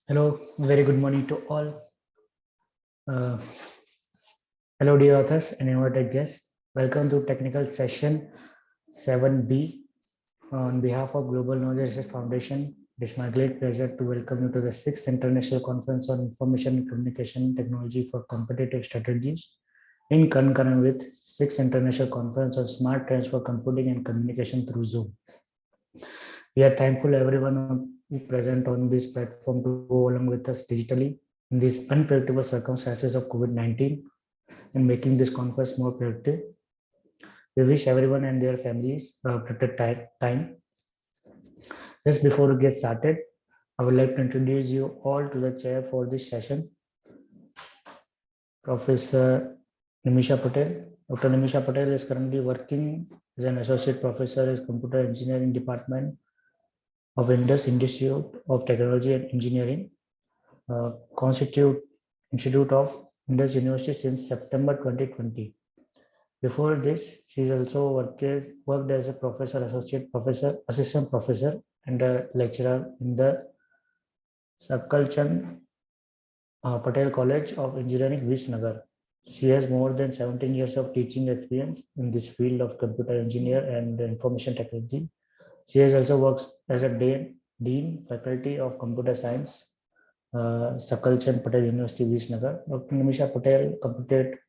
Hello, very good morning to all. Uh, Hello, dear authors and invited guests. Welcome to technical session 7B. On behalf of Global Knowledge Research Foundation, it is my great pleasure to welcome you to the 6th International Conference on Information and Communication Technology for Competitive Strategies in concurrent with 6th International Conference on Smart Trends for Computing and Communication through Zoom. We are thankful everyone who present on this platform to go along with us digitally in these unpredictable circumstances of COVID-19 and making this conference more productive. We wish everyone and their families protected time. Just before we get started, I would like to introduce you all to the chair for this session, Professor Nimisha Patel. Dr. Nimisha Patel is currently working as an associate professor in Computer Engineering Department of Indus Institute of Technology and Engineering, Institute of Indus University since September 2020. Before this, she's also worked as a professor, associate professor, assistant professor, and a lecturer in the Sakalchand Patel College of Engineering, Visnagar. She has more than 17 years of teaching experience in this field of computer engineer and information technology. She has also worked as a dean faculty of computer science, Sakalchand Patel University, Visnagar. Dr. Nimisha Patel completed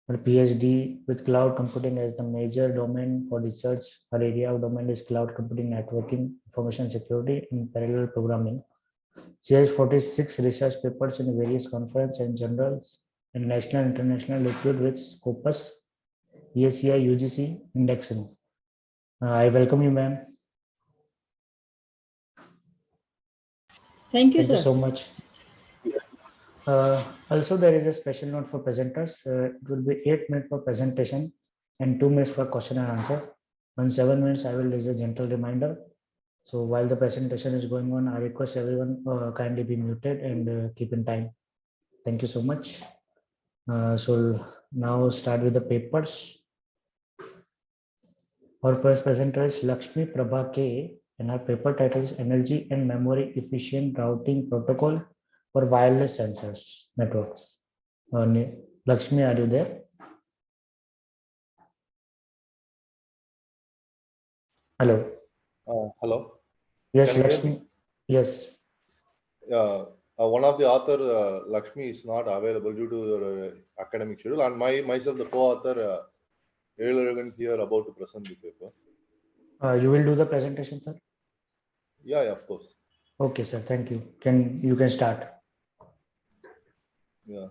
her PhD with cloud computing as the major domain for research. Her area of domain is cloud computing, networking, information security, and parallel programming. She has 46 research papers in various conferences and journals and national and international equipped with Scopus, ESCI, UGC indexing. I welcome you, ma'am. Thank you, Thank you sir. so much. Also, there is a special note for presenters. It will be 8 minutes for presentation and 2 minutes for question and answer. On 7 minutes, I will raise a gentle reminder. So while the presentation is going on, I request everyone kindly be muted and keep in time. Thank you so much. So now start with the papers. Our first presenter is Lakshmi Prabha K, and her paper title is Energy and Memory Efficient Routing Protocol for Wireless Sensors Networks. Lakshmi, are you there? Hello. Hello. Yes, Can you hear Lakshmi. me? Yes. One of the author, Lakshmi, is not available due to her academic schedule, and myself, the co-author, Ezhazhagan, here about to present the paper. You will do the presentation, sir? Yeah, of course. Okay, sir. Thank you. You can start. Yeah.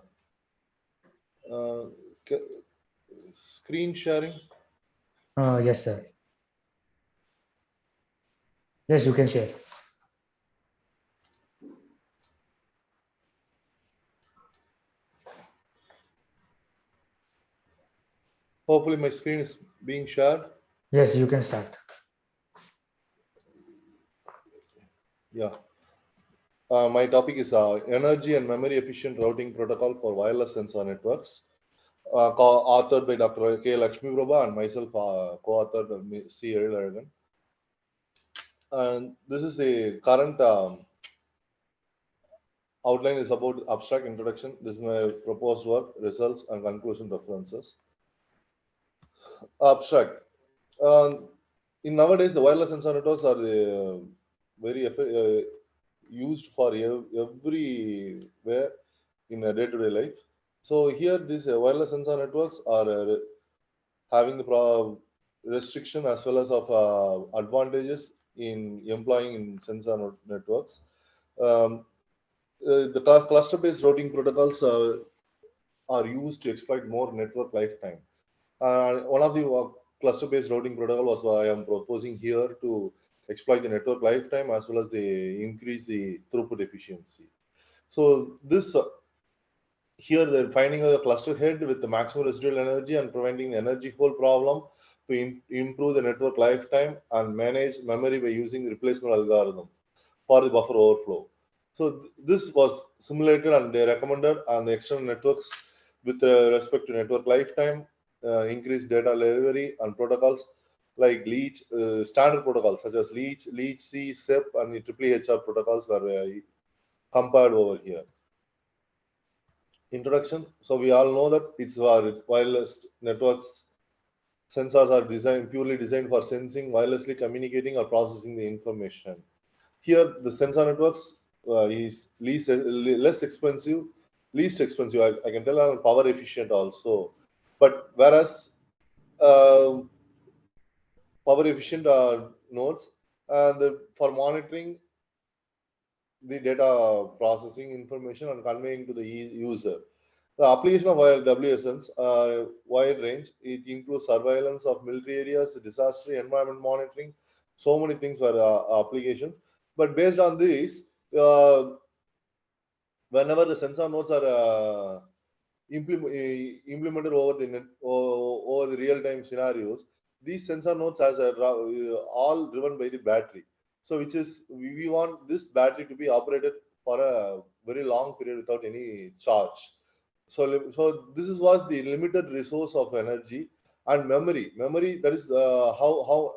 Screen sharing. Yes, sir. Yes, you can share. Hopefully, my screen is being shared. Yes, you can start. Yeah. My topic is energy and memory efficient routing protocol for wireless sensor networks. Authored by Dr. K. Lakshmi Prabha and myself, co-authored C. Ezhazhagan. And this is a current outline is about abstract introduction. This is my proposed work, results, and conclusion references. Abstract. In nowadays, the wireless sensor networks are very used for everywhere in a day-to-day life. So here, these wireless sensor networks are having the restriction as well as of advantages in employing in sensor networks. The cluster-based routing protocols are used to exploit more network lifetime. One of the cluster-based routing protocol was I am proposing here to exploit the network lifetime as well as increase the throughput efficiency. So this here they're finding a cluster head with the maximum residual energy and preventing the energy hole problem to improve the network lifetime and manage memory by using replacement algorithm for the buffer overflow. So this was simulated and they recommended on the external networks with respect to network lifetime, increased data delivery and protocols like Leech, standard protocols such as Leech, Leech-C, SEP, and the EEHR protocols were compared over here. Introduction. So we all know that it's wireless networks. Sensors are purely designed for sensing, wirelessly communicating, or processing the information. Here, the sensor networks is less expensive, least expensive. I can tell, and power efficient also. But whereas uh, power efficient nodes, and for monitoring the data processing information and conveying to the user. The application of WSNs are wide range. It includes surveillance of military areas, disaster environment monitoring, so many things for applications. But based on this, uh, whenever the sensor nodes are implemented over the over the real-time scenarios, these sensor nodes all driven by the battery. So, which is we want this battery to be operated for a very long period without any charge. So this is was the limited resource of energy and memory. Memory, that is how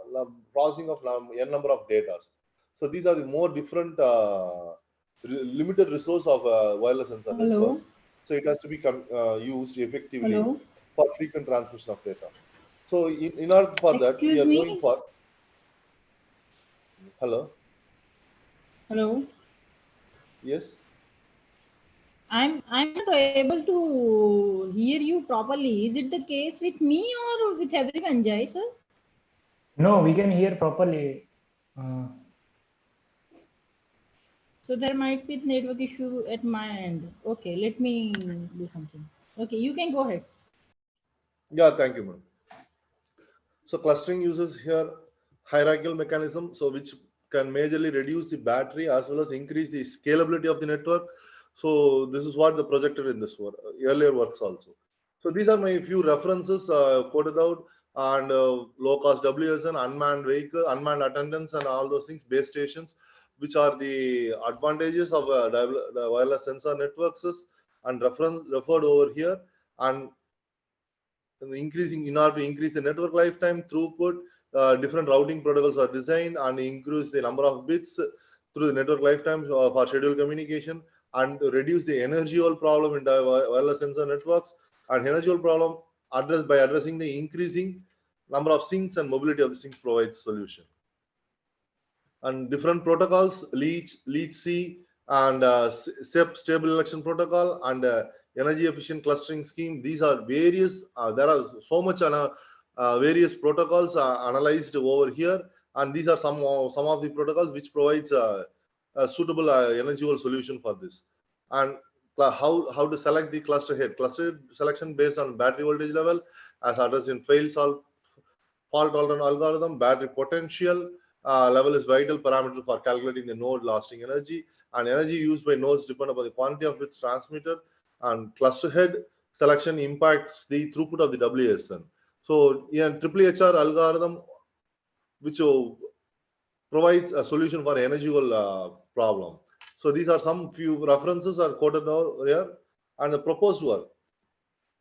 processing of n number of data. So these are the more different limited resource of wireless sensor Hello, networks. So it has to be used effectively hello. for frequent transmission of data. So in order for that, we Excuse are going me. for hello, Hello. yes. I'm not able to hear you properly. Is it the case with me or with everyone, Jai sir? No, we can hear properly. So there might be network issue at my end. Okay, let me do something. Okay, you can go ahead. Yeah, thank you, ma'am. So clustering uses here hierarchical mechanism, so which can majorly reduce the battery as well as increase the scalability of the network. So this is what the projected in this work, earlier works also. So these are my few references quoted out, and low cost WSN, unmanned vehicle, unmanned attendants, and all those things, base stations, which are the advantages of the wireless sensor networks, and referred over here. And increasing in order to increase the network lifetime throughput, different routing protocols are designed and increase the number of bits through the network lifetime for scheduled communication, and to reduce the energy hole problem in the wireless sensor networks. And energy hole problem addressed by addressing the increasing number of sinks and mobility of the sinks provides solution. And different protocols, Leech-C, and SEP, stable election protocol, and energy efficient clustering scheme. These are various. There are so much various protocols analyzed over here, and these are some of the protocols which provides a suitable energy wall solution for this. And how to select the cluster head? Cluster selection based on battery voltage level, as addressed in fault tolerant algorithm. Battery potential level is vital parameter for calculating the node lasting energy, and energy used by nodes depend upon the quantity of bits transmitted. And cluster head selection impacts the throughput of the WSN. So in EEHR algorithm, which provides a solution for energy problem. So these are some few references are quoted over here, and the proposed work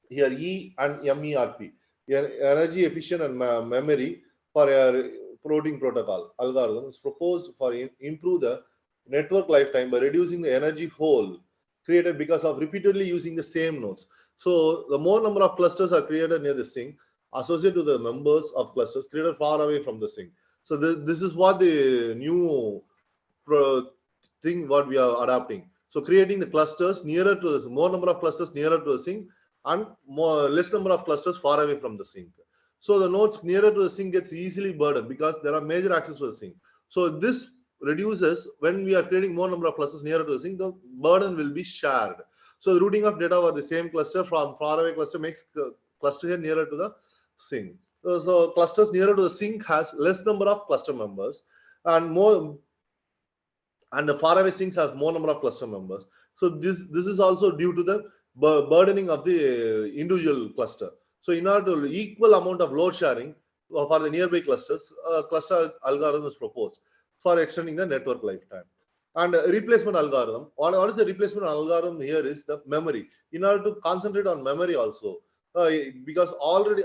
here, E and MERP, energy efficient and memory for a routing protocol algorithm is proposed for improve the network lifetime by reducing the energy hole created because of repeatedly using the same nodes. So the more number of clusters are created near the sink associated to the members of clusters created far away from the sink. So this is what the new thing what we are adapting. So creating the clusters nearer to the more number of clusters nearer to the sink, and less number of clusters far away from the sink. So the nodes nearer to the sink gets easily burdened because there are major access to the sink. So this reduces when we are creating more number of clusters nearer to the sink, the burden will be shared. So the routing of data over the same cluster from far away cluster makes cluster here nearer to the sink. So clusters nearer to the sink has less number of cluster members, and more, and the faraway sinks has more number of cluster members. So this is also due to the burdening of the individual cluster. So in order to equal amount of load sharing for the nearby clusters, cluster algorithm is proposed for extending the network lifetime. And replacement algorithm. What is the replacement algorithm here is the memory. In order to concentrate on memory also, because already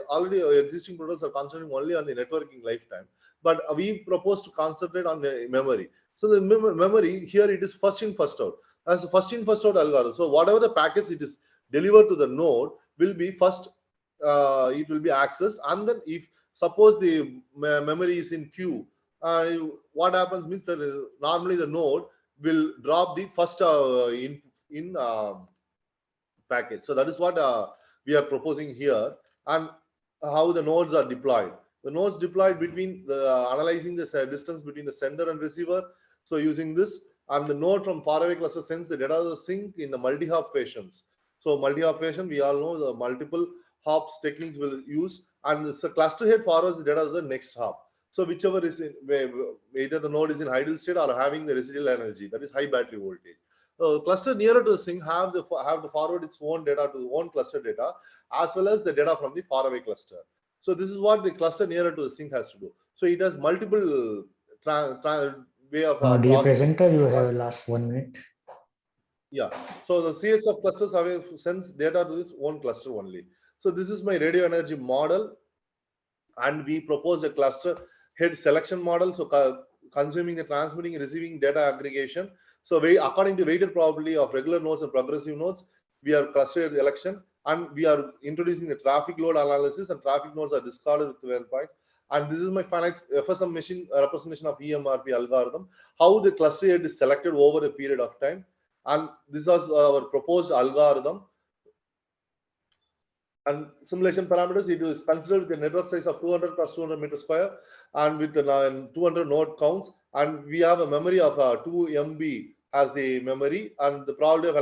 existing protocols are concentrating only on the networking lifetime, but we propose to concentrate on memory. So the memory here, it is first in first out, as a first in first out algorithm. So whatever the packets it is delivered to the node will be first, it will be accessed, and then if suppose the memory is in queue, what happens means that normally the node will drop the first in package. So that is what we are proposing here, and how the nodes are deployed. The nodes deployed between the analyzing the distance between the sender and receiver. So using this, and the node from faraway cluster sends the data to the sink in the multi-hop fashions. So multi-hop fashion, we all know the multiple hops techniques will use, and this cluster head forwards the data to the next hop. So whichever is in, either the node is in idle state or having the residual energy, that is high battery voltage. Cluster nearer to the sink have to forward its own data to the own cluster data, as well as the data from the faraway cluster. So this is what the cluster nearer to the sink has to do. So it has multiple way of Dear processing. presenter, you have last 1 minute. Yeah. So the CHF clusters sends data to its own cluster only. So this is my radio energy model, and we propose a cluster head selection model. So consuming the transmitting and receiving data aggregation. So according to weighted probability of regular nodes and progressive nodes, we are clustered election, and we are introducing the traffic load analysis, and traffic nodes are discarded with 12 points. And this is my finite FSM machine representation of EMRP algorithm, how the cluster head is selected over a period of time. And this was our proposed algorithm. And simulation parameters, it is considered with a network size of 200 plus 200 meters square, and with the 200 node counts, and we have a memory of 2 MB as the memory, and the probability of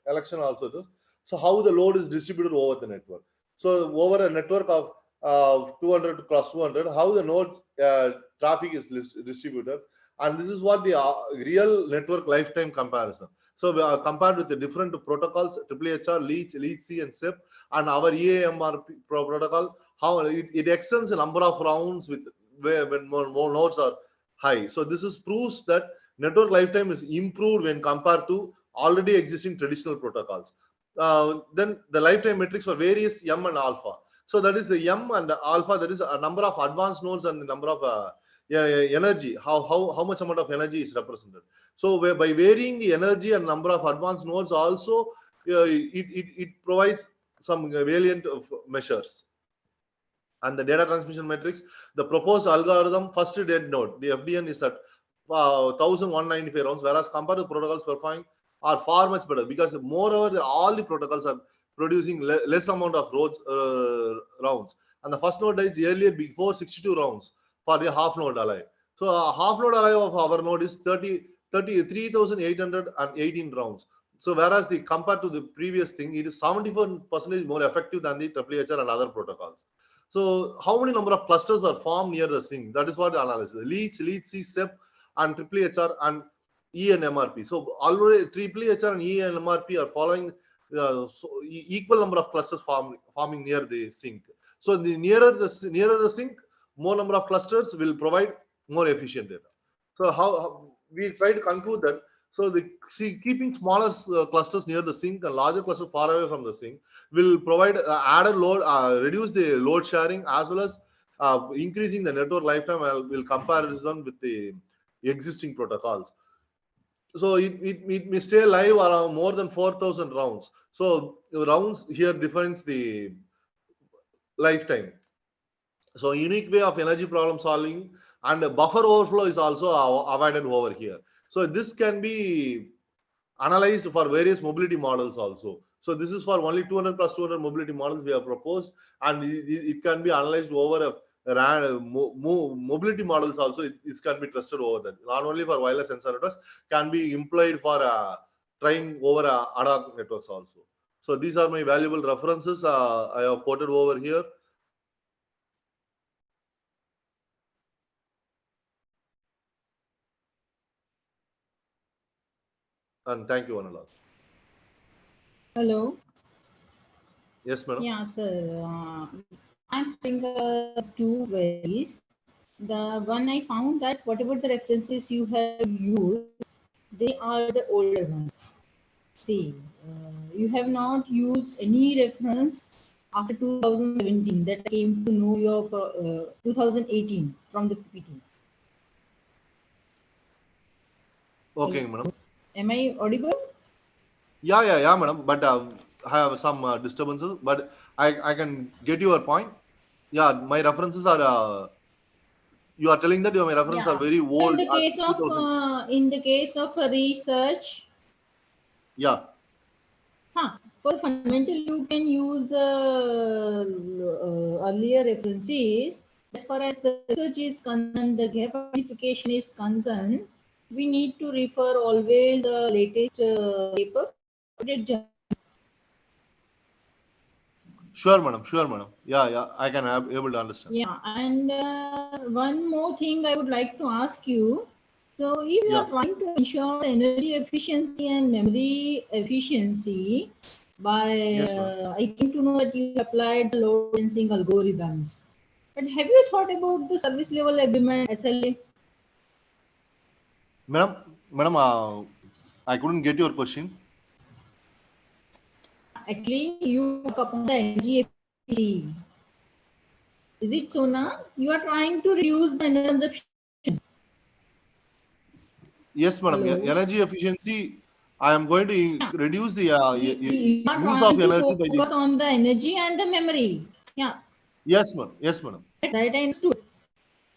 election also. So how the load is distributed over the network. So over a network of 200 cross 200, how the node traffic is distributed, and this is what the real network lifetime comparison. So we are compared with the different protocols, HHR, LEACH-C, and SIP, and our EAMR protocol, how it extends the number of rounds with when more nodes are high. So this is proves that network lifetime is improved when compared to already existing traditional protocols. Then the lifetime metrics for various M and alpha. So that is the M and the alpha, that is a number of advanced nodes and the number of energy, how much amount of energy is represented. So by varying the energy and number of advanced nodes also, it provides some variant of measures. And the data transmission metrics, the proposed algorithm, first dead node, the FDN is at 1195 rounds, whereas compared to protocols performing are far much better, because moreover all the protocols are producing less amount of rounds. And the first node dies earlier before 62 rounds for the half node alive. So half node alive of our node is 3,818 rounds. So whereas the compared to the previous thing, it is 74% more effective than the HHR and other protocols. So how many number of clusters were formed near the sink? That is what the analysis. LEACH-C, SEP, and HHR and ENMRP. So already HHR and ENMRP are following equal number of clusters forming near the sink. So the nearer the sink, more number of clusters will provide more efficient data. So how we try to conclude that. So keeping smaller clusters near the sink and larger clusters far away from the sink will provide added load, reduce the load sharing, as well as increasing the network lifetime. Will comparison with the existing protocols. So it may stay live around more than 4,000 rounds. So rounds here defines the lifetime. So unique way of energy problem solving, and buffer overflow is also avoided over here. So this can be analyzed for various mobility models also. So this is for only 200 plus 200 mobility models we have proposed, and it can be analyzed over mobility models also. It can be trusted over that. Not only for wireless sensor networks, can be employed for trying over ad hoc networks also. So these are my valuable references I have quoted over here. And thank you, Anala. Hello. Yes, madam. Yeah, sir. I'm having two queries. The one, I found that whatever the references you have used, they are the older ones. See, you have not used any reference after 2017 that I came to know you of 2018 from the PPT. Okay, madam. Am I audible? Yeah, madam. But I have some disturbances, but I can get your point. Yeah, my references are. You are telling that my references are Yeah. very In old the at case of 2000. a research, Yeah, for fundamental you can use the earlier references. As far as the research is concerned, the gap identification is concerned, we need to refer always the latest paper. sure, madam. Sure, madam. Yeah. I can able to understand. Yeah, and one more thing I would like to ask you. So, if you Yeah. are trying to ensure energy efficiency and memory efficiency by, Yes, madam. I came to know that you applied the load balancing algorithms. But have you thought about the service level agreement SLA? Madam, I couldn't get your question. Actually, you talk upon the energy efficiency. Is it so now? You are trying to reduce the energy consumption. Yes, madam. Hello. Energy efficiency. I am going to reduce the You are use of trying to energy by focus this. on the energy and the memory. Yeah, Yes, madam. Yes, madam. that I understood.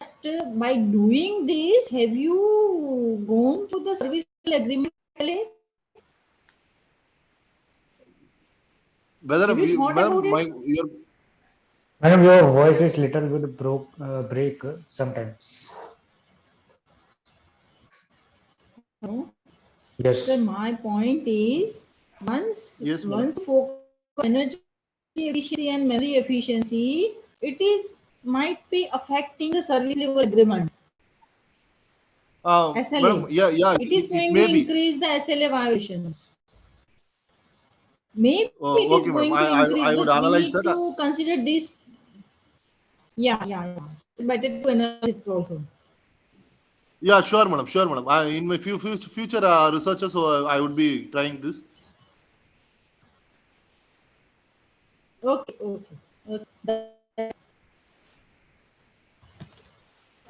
But by doing this, have you gone to the service agreement? Whether Have you we, thought about madam, it? your Madam, your voice is little bit break sometimes. No. So Yes. my point is, yes, madam. once focus on energy efficiency and memory efficiency, it is might be affecting the service level agreement Madam, SLA. yeah. It is It going to may be. increase the SLA violation. Maybe it is Okay, madam. going to increase, I would but we analyze need that. to consider this. Yeah. Better to analyze it also. Yeah, sure, madam. Sure, madam. In my future researches, so I would be trying this. Okay.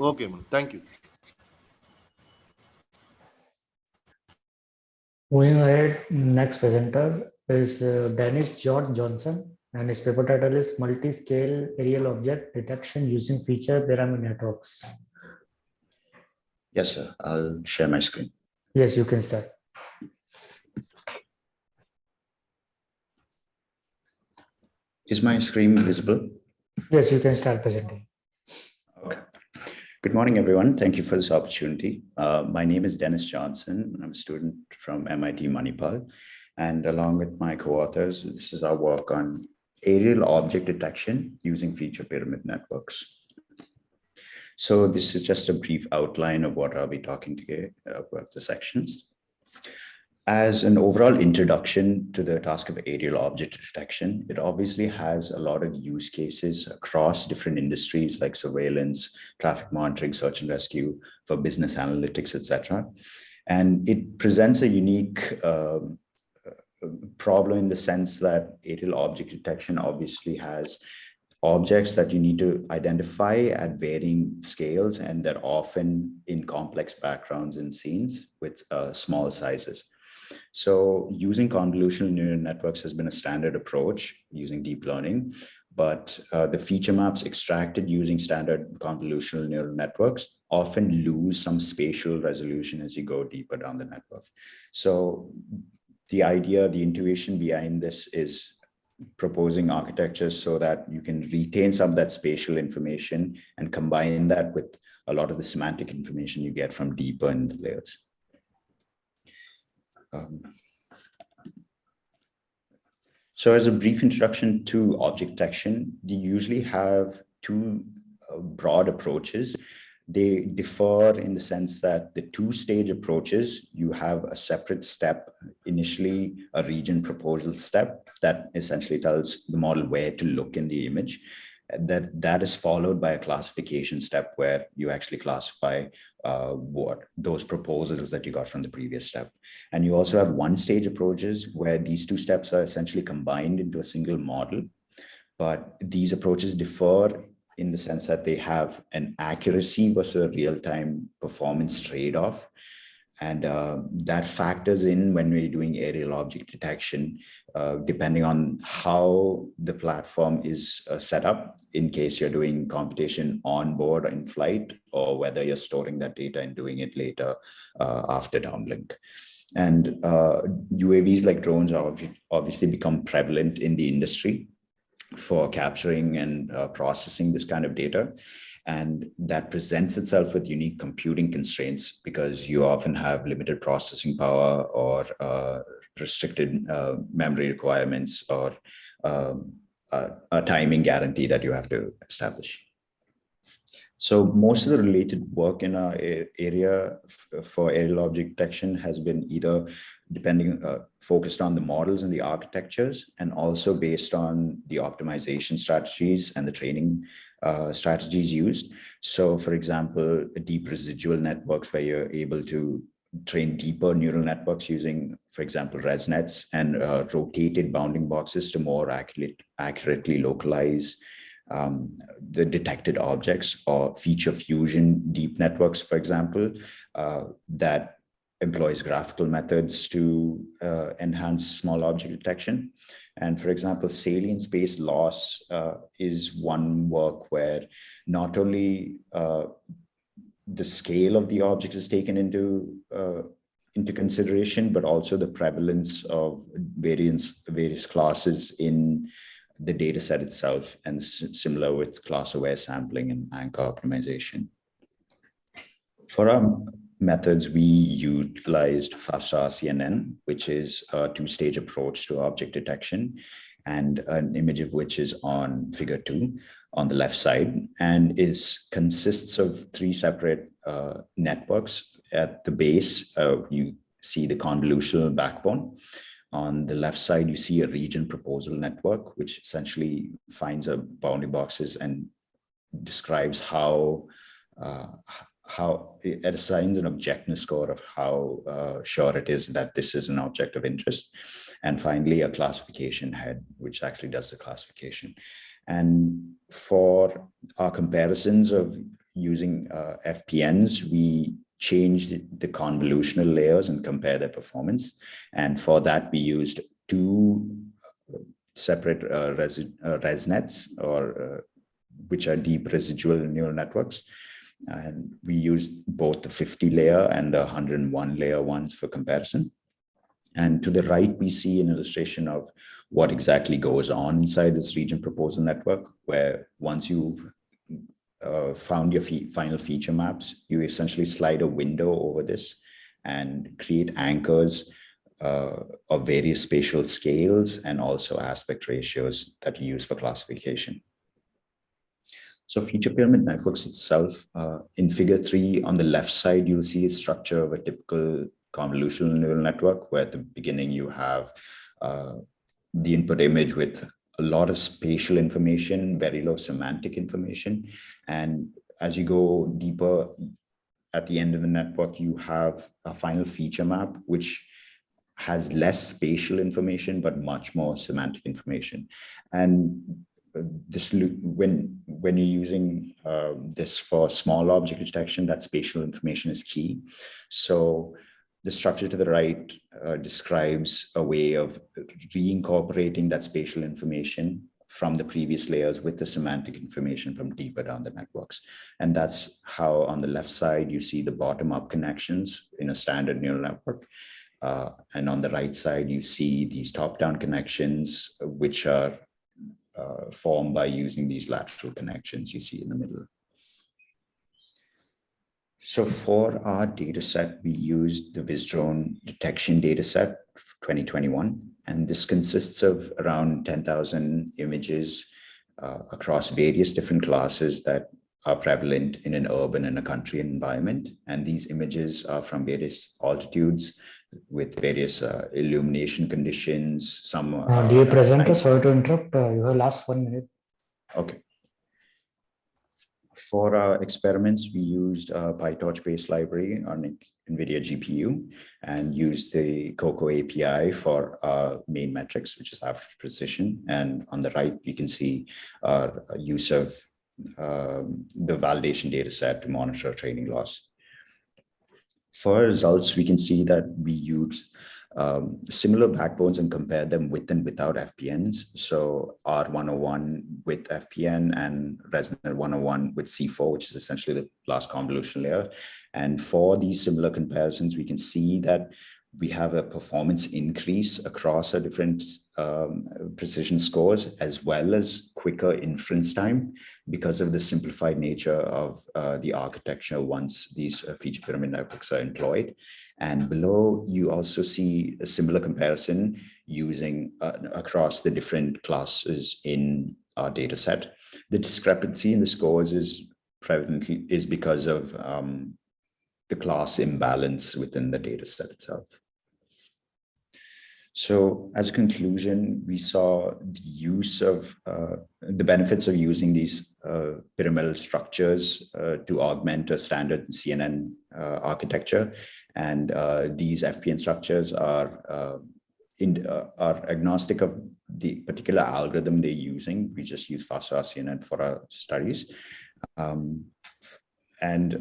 Okay, madam. Thank you. Moving ahead, next presenter is Dennis George Johnson, and his paper title is Multi-Scale Aerial Object Detection Using Feature Pyramid Networks. Yes, sir. I'll share my screen. Yes, you can start. Is my screen visible? Yes, you can start presenting. Okay. Good morning, everyone. Thank you for this opportunity. My name is Dennis Johnson. I'm a student from MIT Manipal. And along with my co-authors, this is our work on aerial object detection using feature pyramid networks. So this is just a brief outline of what I'll be talking today about the sections. As an overall introduction to the task of aerial object detection, it obviously has a lot of use cases across different industries like surveillance, traffic monitoring, search and rescue, for business analytics, etc. And it presents a unique problem in the sense that aerial object detection obviously has objects that you need to identify at varying scales, and they're often in complex backgrounds and scenes with small sizes. So using convolutional neural networks has been a standard approach using deep learning, but the feature maps extracted using standard convolutional neural networks often lose some spatial resolution as you go deeper down the network. So the idea, the intuition behind this is proposing architectures so that you can retain some of that spatial information and combine that with a lot of the semantic information you get from deeper in the layers. So as a brief introduction to object detection, you usually have two broad approaches. They differ in the sense that the two-stage approaches, you have a separate step, initially a region proposal step that essentially tells the model where to look in the image. That is followed by a classification step where you actually classify what those proposals that you got from the previous step. And you also have one-stage approaches where these two steps are essentially combined into a single model. But these approaches differ in the sense that they have an accuracy versus a real-time performance trade-off. And that factors in when we're doing aerial object detection, depending on how the platform is set up, in case you're doing computation on board or in flight, or whether you're storing that data and doing it later after downlink. And UAVs like drones are obviously become prevalent in the industry for capturing and processing this kind of data. And that presents itself with unique computing constraints because you often have limited processing power or restricted memory requirements or a timing guarantee that you have to establish. So most of the related work in our area for aerial object detection has been either focused on the models and the architectures, and also based on the optimization strategies and the training strategies used. So for example, deep residual networks where you're able to train deeper neural networks using, for example, ResNets and rotated bounding boxes to more accurately localize the detected objects, or feature fusion deep networks, for example, that employs graphical methods to enhance small object detection. And for example, salient space loss is one work where not only the scale of the object is taken into consideration, but also the prevalence of various classes in the data set itself, and similar with class-aware sampling and anchor optimization. For our methods, we utilized FastRCNN, which is a two-stage approach to object detection, and an image of which is on figure 2 on the left side, and consists of 3 separate networks. At the base, you see the convolutional backbone. On the left side, you see a region proposal network, which essentially finds bounding boxes and describes how it assigns an objectness score of how sure it is that this is an object of interest. And finally, a classification head, which actually does the classification. And for our comparisons of using FPNs, we change the convolutional layers and compare their performance. And for that, we used 2 separate ResNets, or which are deep residual neural networks. And we used both the 50 layer and the 101 layer ones for comparison. And to the right, we see an illustration of what exactly goes on inside this region proposal network, where once you've found your final feature maps, you essentially slide a window over this and create anchors of various spatial scales and also aspect ratios that you use for classification. So feature pyramid networks itself, in figure 3 on the left side, you'll see a structure of a typical convolutional neural network, where at the beginning you have the input image with a lot of spatial information, very low semantic information. And as you go deeper, at the end of the network, you have a final feature map, which has less spatial information, but much more semantic information. And this, when you're using this for small object detection, that spatial information is key. So the structure to the right describes a way of reincorporating that spatial information from the previous layers with the semantic information from deeper down the networks. And that's how on the left side, you see the bottom-up connections in a standard neural network. And on the right side, you see these top-down connections, which are formed by using these lateral connections you see in the middle. So for our data set, we used the Vizdrone detection data set 2021, and this consists of around 10,000 images across various different classes that are prevalent in an urban and a country environment. And these images are from various altitudes with various illumination conditions. Some dear presenter, sorry to interrupt. You have last 1 minute. Okay. For our experiments, we used a PyTorch-based library on NVIDIA GPU and used the Cocoa API for our main metrics, which is average precision. And on the right, you can see our use of the validation data set to monitor training loss. For results, we can see that we use similar backbones and compare them with and without FPNs. So R101 with FPN and ResNet 101 with C4, which is essentially the last convolution layer. And for these similar comparisons, we can see that we have a performance increase across our different precision scores, as well as quicker inference time because of the simplified nature of the architecture once these feature pyramid networks are employed. And below, you also see a similar comparison using across the different classes in our data set. The discrepancy in the scores is prevalently because of the class imbalance within the data set itself. So as a conclusion, we saw the use of the benefits of using these pyramidal structures to augment a standard CNN architecture. And these FPN structures are agnostic of the particular algorithm they're using. We just use FastRCNN for our studies. And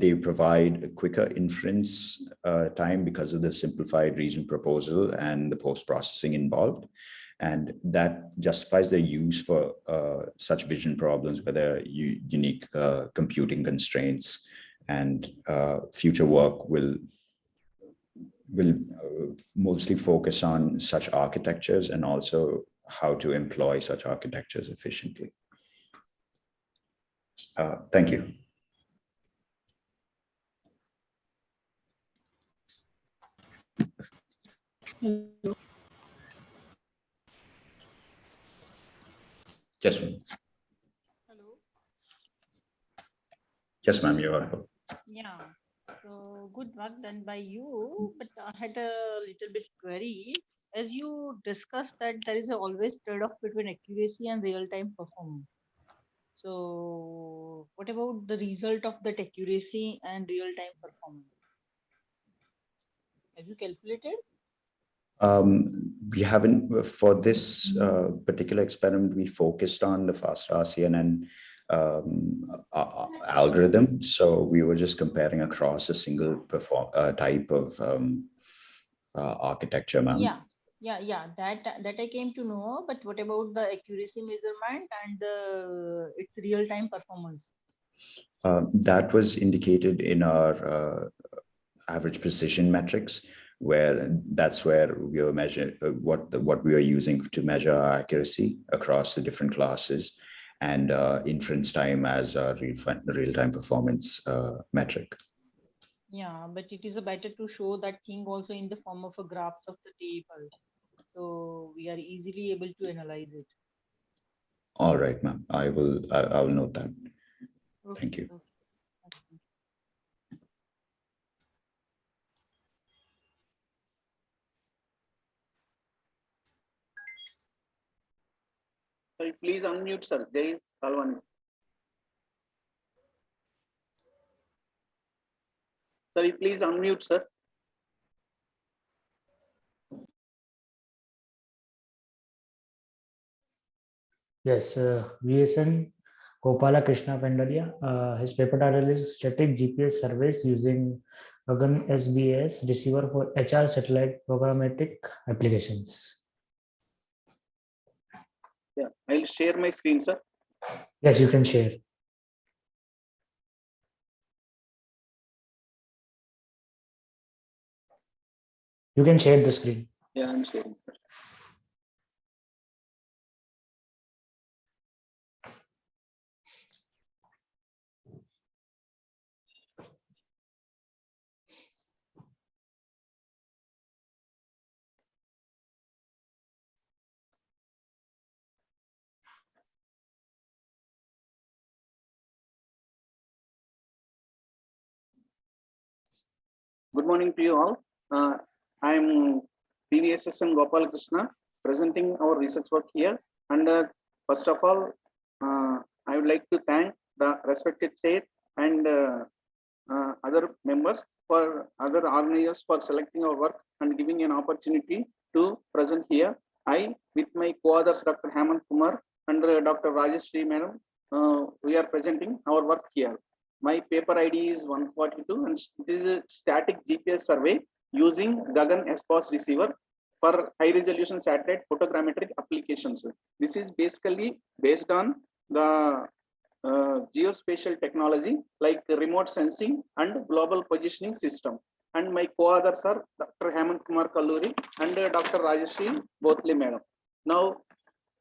they provide a quicker inference time because of the simplified region proposal and the post-processing involved. And that justifies their use for such vision problems where there are unique computing constraints, and future work will mostly focus on such architectures and also how to employ such architectures efficiently. Thank you. Hello. Yes, ma'am. Hello. Yes, ma'am, you're audible. Yeah. So good work done by you, but I had a little bit query. As you discussed that there is always trade-off between accuracy and real-time performance. So what about the result of that accuracy and real-time performance? Have you calculated? We haven't, for this particular experiment, we focused on the FastRCNN algorithm. So we were just comparing across a single type of architecture, ma'am. Yeah. That I came to know. But what about the accuracy measurement and its real-time performance? That was indicated in our average precision metrics, where that's where we were measuring what we are using to measure our accuracy across the different classes, and inference time as a real-time performance metric. Yeah, but it is better to show that thing also in the form of a graphs of the table, so we are easily able to analyze it. All right, ma'am. I will note that. Okay. Thank you. Okay. Sorry, please unmute, sir. Jay Kalwan. Sorry, please unmute, sir. Yes, VSN Gopala Krishna Pendalia. His paper title is Static GPS Surveys Using Gagan SBS Receiver for HR Satellite Programmatic Applications. Yeah, I'll share my screen, sir. Yes, you can share. You can share the screen. Yeah, I'm sharing, sir. Good morning to you all. I'm PVSSN Gopal Krishna, presenting our research work here. And first of all, I would like to thank the respected chair and other members, for other organizers for selecting our work and giving an opportunity to present here. I, with my co-authors Dr. Hemant Kumar and Dr. Rajeshri Madam, we are presenting our work here. My paper ID is 142 and it is a static GPS survey using Gagan SPOS receiver for high resolution satellite photogrammetric applications. This is basically based on the geospatial technology like remote sensing and global positioning system. And my co-authors are Dr. Hemant Kumar Kalluri and Dr. Rajeshri Bothli Madam. Now,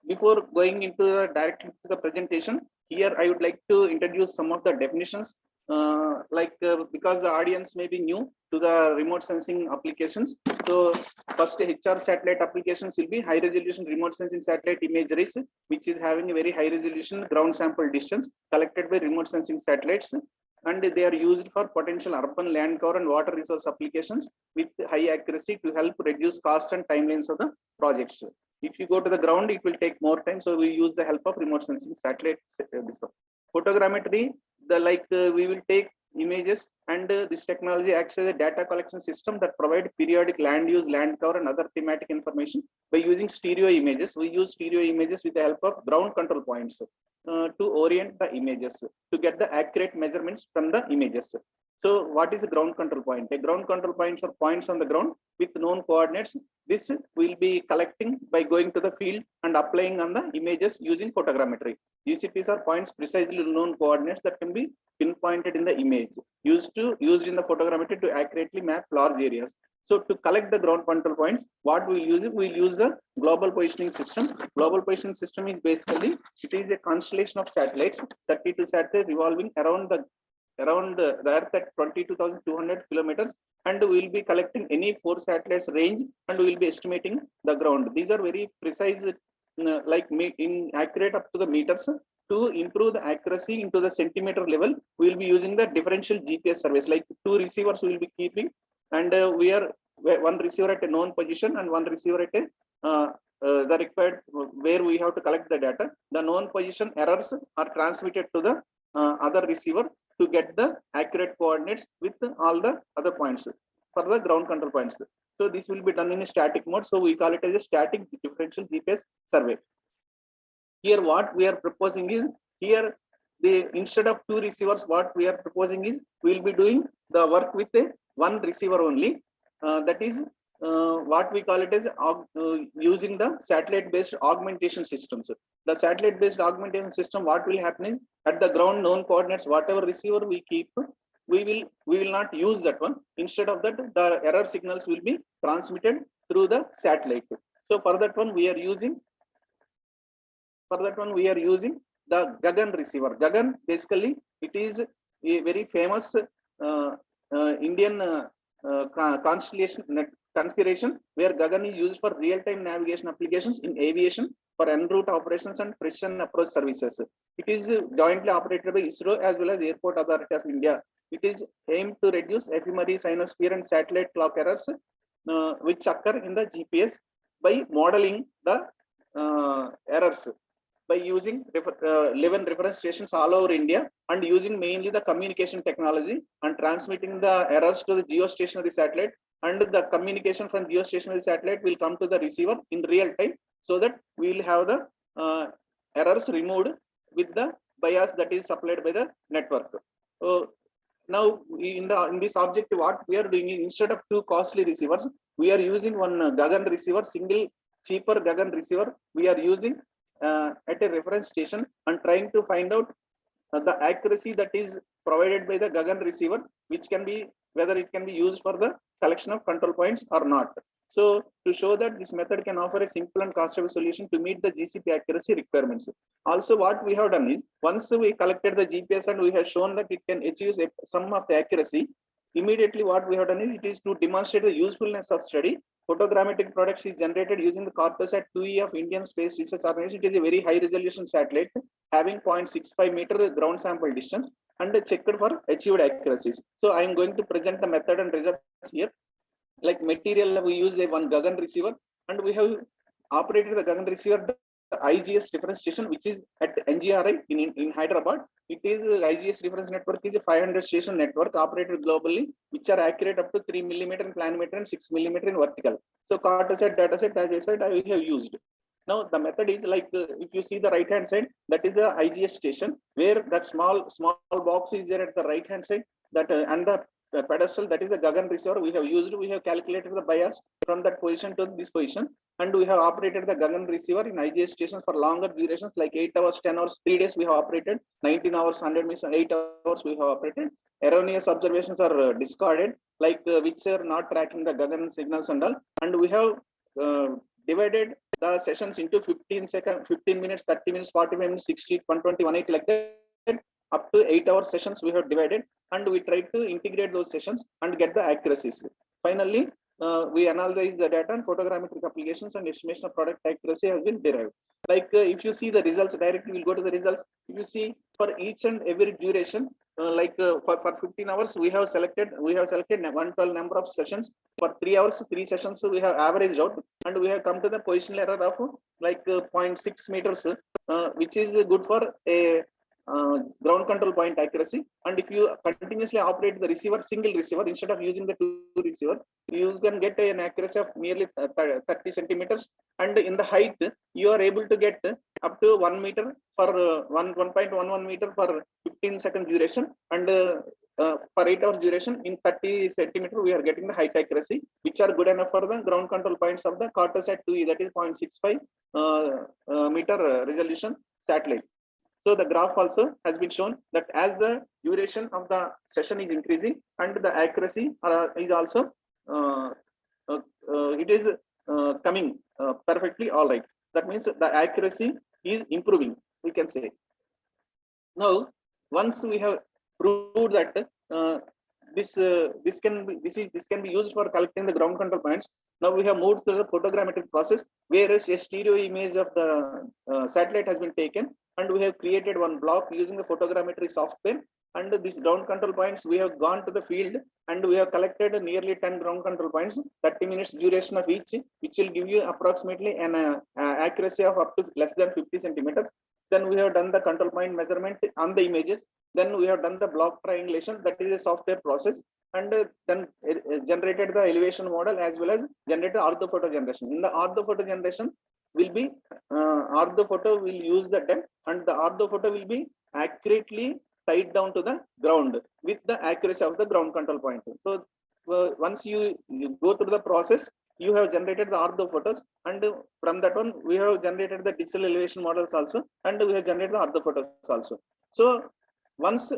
before going into the directly to the presentation, here I would like to introduce some of the definitions, because the audience may be new to the remote sensing applications. So first, HR satellite applications will be high resolution remote sensing satellite imageries, which is having a very high resolution ground sample distance collected by remote sensing satellites, and they are used for potential urban land cover and water resource applications with high accuracy to help reduce cost and timelines of the projects. If you go to the ground, it will take more time, so we use the help of remote sensing satellite. Photogrammetry, we will take images, and this technology acts as a data collection system that provide periodic land use, land cover, and other thematic information by using stereo images. We use stereo images with the help of ground control points to orient the images to get the accurate measurements from the images. So what is a ground control point? A ground control points are points on the ground with known coordinates. This will be collecting by going to the field and applying on the images using photogrammetry. GCPs are points precisely known coordinates that can be pinpointed in the image, used in the photogrammetry to accurately map large areas. So to collect the ground control points, what we use it, we'll use the global positioning system. Global positioning system is basically, it is a constellation of satellites, 32 satellites revolving around the Earth at 22,200 kilometers, and we will be collecting any 4 satellites range, and we will be estimating the ground. These are very precise, accurate up to the meters. To improve the accuracy into the centimeter level, we will be using the differential GPS surveys, like 2 receivers we will be keeping, and we are one receiver at a known position and one receiver at a the required where we have to collect the data. The known position errors are transmitted to the other receiver to get the accurate coordinates with all the other points for the ground control points. So this will be done in a static mode. So we call it as a static differential GPS survey. Here what we are proposing is, here instead of 2 receivers, what we are proposing is we will be doing the work with a 1 receiver only. That is what we call it as using the satellite based augmentation systems. The satellite based augmentation system, what will happen is, at the ground known coordinates, whatever receiver we keep, we will not use that one. Instead of that, the error signals will be transmitted through the satellite. So for that one we are using the Gagan receiver. Gagan, basically it is a very famous Indian constellation configuration where Gagan is used for real-time navigation applications in aviation, for en route operations and precision approach services. It is jointly operated by ISRO as well as Airport Authority of India. It is aimed to reduce ephemeris, ionosphere, and satellite clock errors which occur in the GPS by modeling the errors by using 11 reference stations all over India, and using mainly the communication technology and transmitting the errors to the geostationary satellite, and the communication from geostationary satellite will come to the receiver in real time, so that we will have the errors removed with the bias that is supplied by the network. So now in this object, what we are doing is, instead of 2 costly receivers, we are using one Gagan receiver, single cheaper Gagan receiver we are using at a reference station, and trying to find out the accuracy that is provided by the Gagan receiver, which can be, whether it can be used for the collection of control points or not. So to show that this method can offer a simple and cost-effective solution to meet the GCP accuracy requirements. Also, what we have done is, once we collected the GPS and we have shown that it can achieve some of the accuracy, immediately what we have done is, it is to demonstrate the usefulness of study. Photogrammetric products is generated using the Corpusat 2E of Indian Space Research Organization. It is a very high resolution satellite having 0.65 meter ground sample distance and checked for achieved accuracies. So I am going to present the method and results here. Like material, we used one Gagan receiver, and we have operated the Gagan receiver IGS reference station, which is at NGRI in Hyderabad. It is IGS reference network is a 500 station network operated globally, which are accurate up to 3 millimeter in planimeter and 6 millimeter in vertical. So Cartosat dataset, as I said, I have used. Now the method is like if you see the right hand side, that is the IGS station, where that small box is there at the right hand side. That and the pedestal, that is the Gagan receiver we have used. We have calculated the bias from that position to this position, and we have operated the Gagan receiver in IGS stations for longer durations, like 8 hours, 10 hours, 3 days we have operated, 19 hours, 100 minutes, 8 hours we have operated. Erroneous observations are discarded, like which are not tracking the Gagan signals and all, and we have divided the sessions into 15 minutes, 30 minutes, 45 minutes, 60, 120, 180, like that. Up to 8 hour sessions we have divided, and we try to integrate those sessions and get the accuracies. Finally, we analyze the data, and photogrammetric applications and estimation of product accuracy has been derived. Like if you see the results directly, we'll go to the results. If you see for each and every duration, for 15 hours, we have selected 112 number of sessions. For 3 hours, 3 sessions we have averaged out, and we have come to the positional error of like 0.6 meters, which is good for a ground control point accuracy. And if you continuously operate the receiver, single receiver, instead of using the 2 receivers, you can get an accuracy of nearly 30 centimeters. And in the height, you are able to get up to 1 meter for 1.11 meter for 15 second duration, and for 8 hours duration in 30 centimeter, we are getting the height accuracy, which are good enough for the ground control points of the Cartosat 2E, that is 0.65 meter resolution satellite. So the graph also has been shown that as the duration of the session is increasing, and the accuracy is also it is coming perfectly all right. That means the accuracy is improving, we can say. Now, once we have proved that this can be used for collecting the ground control points, now we have moved to the photogrammetric process, where a stereo image of the satellite has been taken, and we have created one block using the photogrammetry software. And these ground control points, we have gone to the field, and we have collected nearly 10 ground control points, 30 minutes duration of each, which will give you approximately an accuracy of up to less than 50 centimeters. Then we have done the control point measurement on the images. Then we have done the block triangulation, that is a software process, and then generated the elevation model, as well as generated orthophoto generation. In the orthophoto generation will be orthophoto will use the depth, and the orthophoto will be accurately tied down to the ground with the accuracy of the ground control point. So once you go through the process, you have generated the orthophotos, and from that one we have generated the digital elevation models also, and we have generated the orthophotos also. So once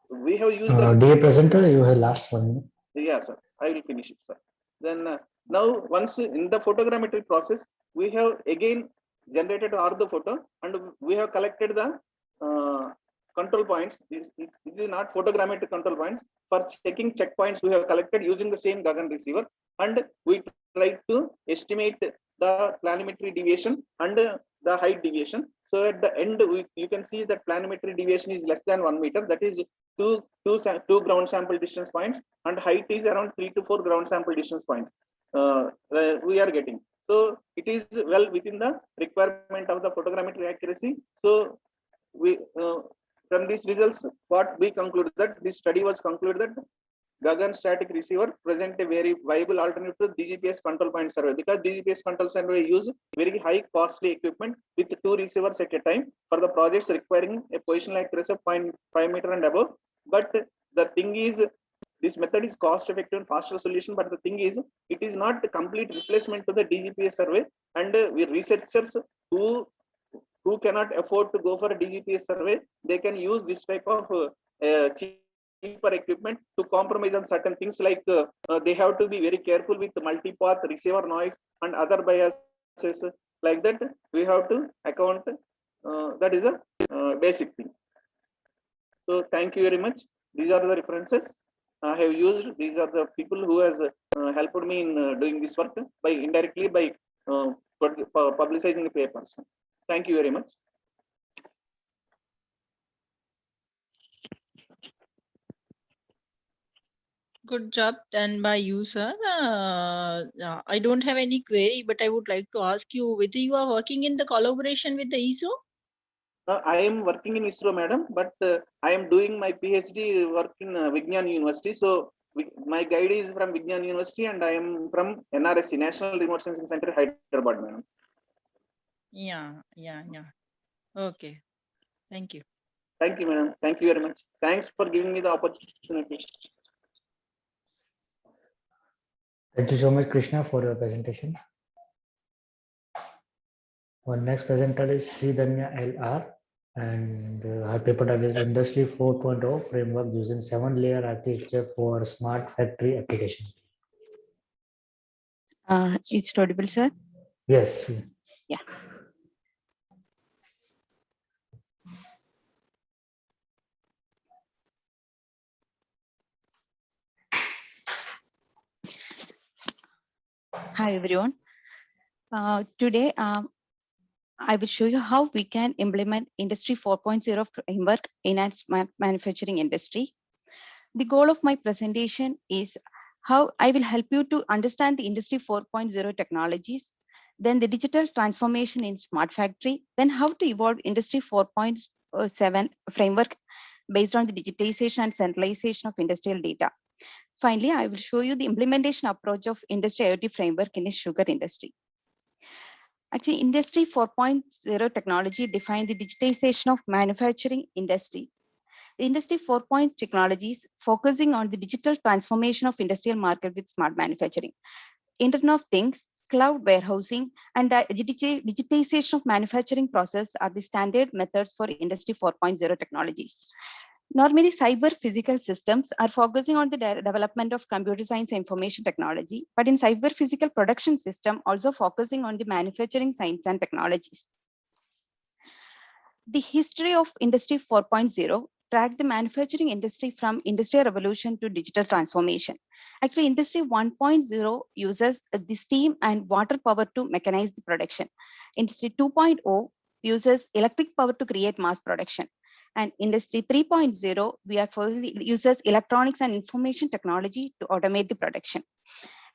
we have used dear presenter, you have last 1 minute. Yeah, sir, I will finish it, sir. Then now once in the photogrammetry process, we have again generated the orthophoto, and we have collected the control points. This is not photogrammetric control points. For checking checkpoints, we have collected using the same Gagan receiver, and we try to estimate the planimetry deviation and the height deviation. So at the end, you can see that planimetry deviation is less than 1 meter. That is two ground sample distance points, and height is around 3 to 4 ground sample distance points. We are getting. So it is well within the requirement of the photogrammetry accuracy. So we from these results, what we concluded, that this study was concluded that Gagan static receiver present a very viable alternative to DGPS control point survey, because DGPS control survey use very high costly equipment with 2 receivers at a time for the projects requiring a positional accuracy of 0.5 meter and above. But the thing is, this method is cost effective and faster solution, but the thing is, it is not the complete replacement to the DGPS survey, and we researchers who cannot afford to go for a DGPS survey, they can use this type of cheaper equipment to compromise on certain things, like they have to be very careful with multipath, receiver noise, and other biases like that. We have to account. That is the basic thing. So thank you very much. These are the references I have used. These are the people who has helped me in doing this work by indirectly by publicizing the papers. Thank you very much. Good job done by you, sir. I don't have any query, but I would like to ask you whether you are working in the collaboration with the ISRO? I am working in ISRO, madam, but I am doing my PhD work in Vignan University. So my guide is from Vignan University, and I am from NRSC, National Remote Sensing Center, Hyderabad, madam. Yeah. Okay. Thank you. Thank you, madam. Thank you very much. Thanks for giving me the opportunity. Thank you so much, Krishna, for your presentation. Our next presenter is Sridhanya LR, and her paper title is Industry 4.0 Framework using 7-layer architecture for smart factory application. It's audible, sir? Yes. Yeah. Hi, everyone. Today, I will show you how we can implement Industry 4.0 framework in a smart manufacturing industry. The goal of my presentation is how I will help you to understand the Industry 4.0 technologies, then the digital transformation in smart factory, then how to evolve Industry 4.7 framework based on the digitization and centralization of industrial data. Finally, I will show you the implementation approach of Industry IoT framework in the sugar industry. Actually, Industry 4.0 technology defines the digitization of manufacturing industry. The Industry 4.0 technologies focusing on the digital transformation of industrial market with smart manufacturing, Internet of Things, cloud warehousing, and digitization of manufacturing process are the standard methods for Industry 4.0 technologies. Normally, cyber physical systems are focusing on the development of computer science and information technology, but in cyber physical production system, also focusing on the manufacturing science and technologies. The history of Industry 4.0 tracked the manufacturing industry from industrial revolution to digital transformation. Actually, Industry 1.0 uses the steam and water power to mechanize the production. Industry 2.0 uses electric power to create mass production. And Industry 3.0, uses electronics and information technology to automate the production.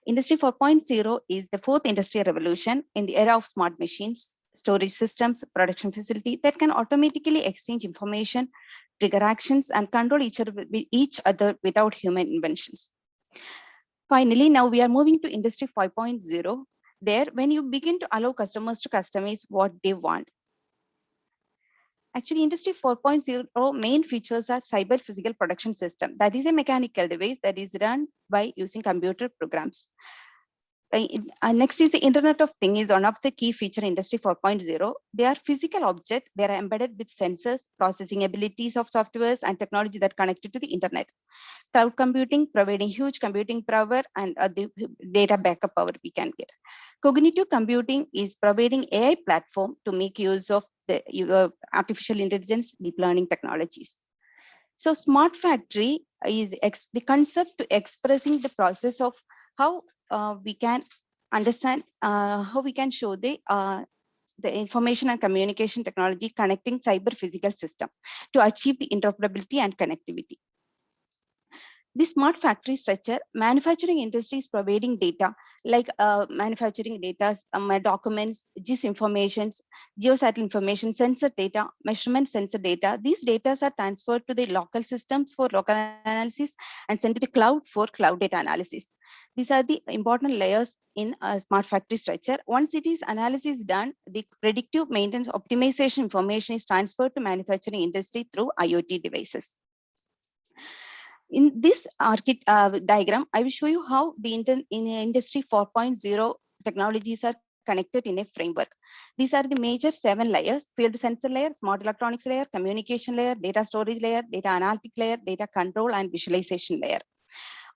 Industry 4.0 is the fourth industrial revolution in the era of smart machines, storage systems, production facility that can automatically exchange information, trigger actions, and control each other without human inventions. Finally, now we are moving to Industry 5.0. There, when you begin to allow customers to customize what they want. Actually, Industry 4.0 main features are cyber physical production system. That is a mechanical device that is run by using computer programs. Next is the Internet of Things is one of the key feature Industry 4.0. They are physical objects. They are embedded with sensors, processing abilities of softwares and technology that connected to the internet. Cloud computing, providing huge computing power and the data backup power we can get. Cognitive computing is providing AI platform to make use of the artificial intelligence, deep learning technologies. So smart factory is the concept to expressing the process of how we can understand, how we can show the information and communication technology connecting cyber physical system to achieve the interoperability and connectivity. The smart factory structure, manufacturing industry is providing data like manufacturing data, documents, GIS informations, geosat information, sensor data, measurement sensor data. These data are transferred to the local systems for local analysis and sent to the cloud for cloud data analysis. These are the important layers in a smart factory structure. Once it is analysis done, the predictive maintenance optimization information is transferred to manufacturing industry through IoT devices. In this diagram, I will show you how the Industry 4.0 technologies are connected in a framework. These are the major 7 layers: field sensor layer, smart electronics layer, communication layer, data storage layer, data analytic layer, data control, and visualization layer.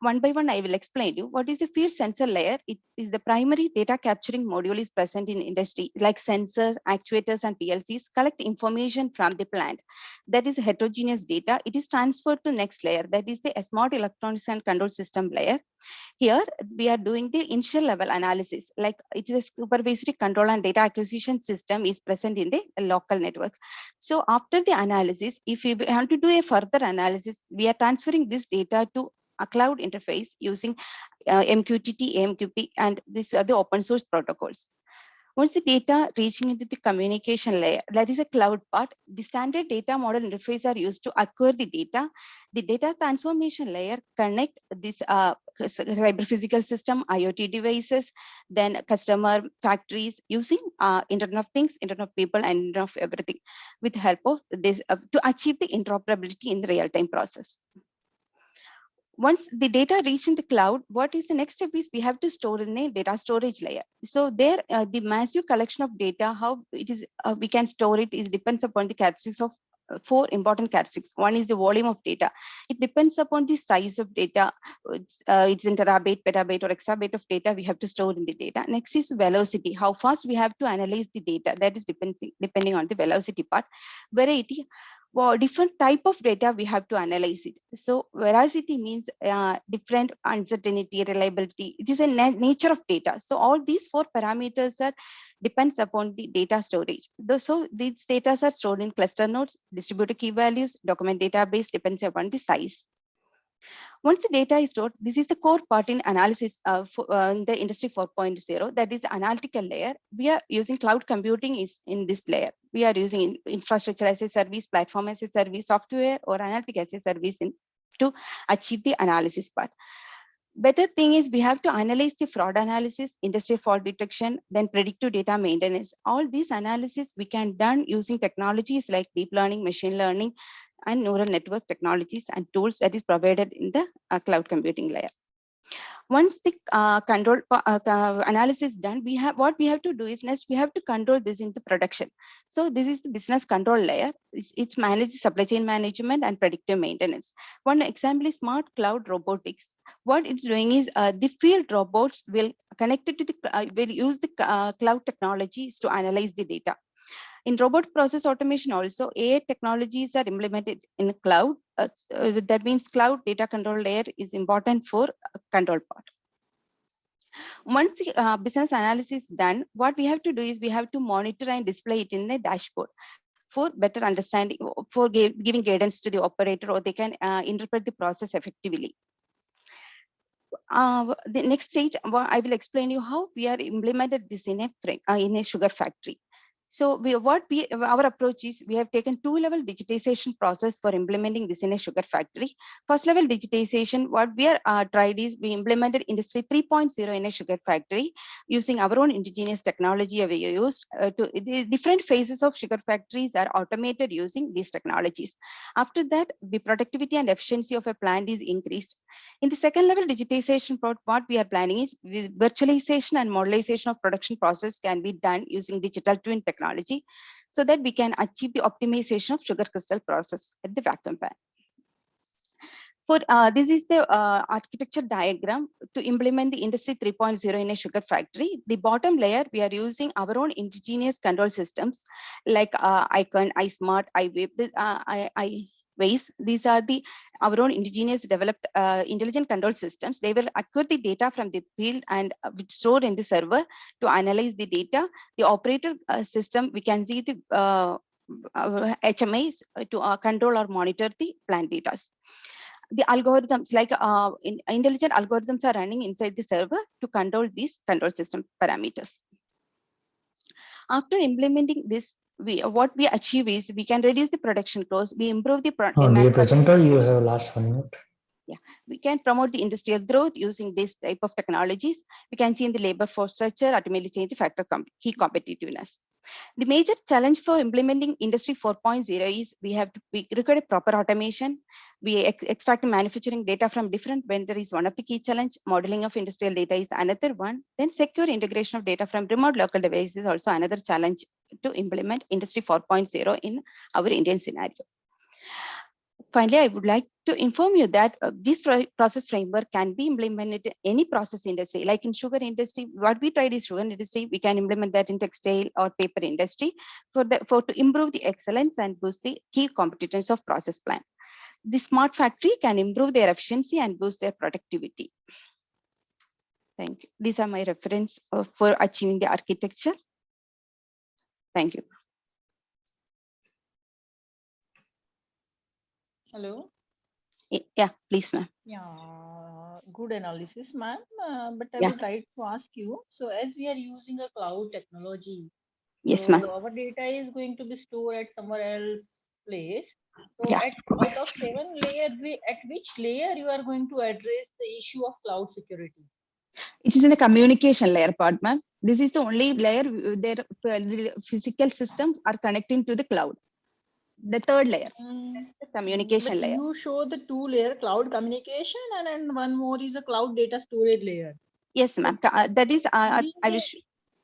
One by one, I will explain you what is the field sensor layer. It is the primary data capturing module is present in industry, like sensors, actuators, and PLCs collect information from the plant. That is heterogeneous data. It is transferred to next layer. That is the smart electronics and control system layer. Here, we are doing the initial level analysis, like it is a supervisory control and data acquisition system is present in the local network. So after the analysis, if we want to do a further analysis, we are transferring this data to a cloud interface using MQTT, AMQP, and these are the open source protocols. Once the data reaching into the communication layer, that is a cloud part, the standard data model interface are used to acquire the data. The data transformation layer connect this cyber physical system, IoT devices, then customer factories using Internet of Things, Internet of People, and Internet of Everything with help of this to achieve the interoperability in the real-time process. Once the data reach in the cloud, what is the next step is we have to store in a data storage layer. So there, the massive collection of data, how it is we can store it is depends upon the characteristics of 4 important characteristics. One is the volume of data. It depends upon the size of data. It's in terabyte, petabyte, or exabyte of data we have to store in the data. Next is velocity, how fast we have to analyze the data. That is depending on the velocity part. Variety, well, different type of data we have to analyze it. So veracity means different uncertainty, reliability. It is a nature of data. So all these 4 parameters are depends upon the data storage. So these data are stored in cluster nodes, distributed key values, document database depends upon the size. Once the data is stored, this is the core part in analysis in the industry 4.0, that is analytical layer. We are using cloud computing is in this layer. We are using infrastructure as a service, platform as a service, software or analytic as a service to achieve the analysis part. Better thing is we have to analyze the fraud analysis, industry fault detection, then predictive data maintenance. All these analysis we can done using technologies like deep learning, machine learning, and neural network technologies and tools that is provided in the cloud computing layer. Once the control analysis done, what we have to do is next we have to control this into production. So this is the business control layer. It's managed supply chain management and predictive maintenance. One example is smart cloud robotics. What it's doing is the field robots will connect it to the will use the cloud technologies to analyze the data. In robot process automation also, AI technologies are implemented in cloud. That means cloud data control layer is important for control part. Once the business analysis is done, what we have to do is we have to monitor and display it in the dashboard for better understanding, for giving guidance to the operator, or they can interpret the process effectively. The next stage, I will explain you how we are implemented this in a sugar factory. So our approach is we have taken 2-level digitization process for implementing this in a sugar factory. First level digitization, what we are tried is we implemented industry 3.0 in a sugar factory using our own indigenous technology we used to the different phases of sugar factories are automated using these technologies. After that, the productivity and efficiency of a plant is increased. In the second level digitization part, what we are planning is virtualization and modelization of production process can be done using digital twin technology so that we can achieve the optimization of sugar crystal process at the vacuum pan. For this is the architecture diagram to implement the industry 3.0 in a sugar factory. The bottom layer, we are using our own indigenous control systems like Icon, iSmart, iWave, ways. These are our own indigenous developed intelligent control systems. They will acquire the data from the field and store in the server to analyze the data. The operator system, we can see the HMIs to control or monitor the plant data. The algorithms like intelligent algorithms are running inside the server to control these control system parameters. After implementing this, what we achieve is we can reduce the production cost, we improve the Dear presenter, you have last 1 minute. Yeah, we can promote the industrial growth using this type of technologies. We can change the labor force structure, ultimately change the factor key competitiveness. The major challenge for implementing industry 4.0 is we require proper automation. We extract manufacturing data from different vendors is one of the key challenge. Modeling of industrial data is another one. Then secure integration of data from remote local devices is also another challenge to implement industry 4.0 in our Indian scenario. Finally, I would like to inform you that this process framework can be implemented in any process industry. Like in sugar industry, what we tried is sugar industry, we can implement that in textile or paper industry to improve the excellence and boost the key competence of process plant. The smart factory can improve their efficiency and boost their productivity. Thank you. These are my reference for achieving the architecture. Thank you. Hello. Yeah, please, ma'am. Yeah, good analysis, ma'am. But I Yeah. would like to ask you, so as we are using a cloud technology, Yes, so ma'am. our data is going to be stored at somewhere else place. So Yeah. out of 7 layer, at which layer you are going to address the issue of cloud security? It is in the communication layer part, ma'am. This is the only layer where the physical systems are connecting to the cloud. The third layer, the communication But layer. you show the 2 layer cloud communication, and then one more is a cloud data storage layer. Yes, ma'am. That is, I We wish.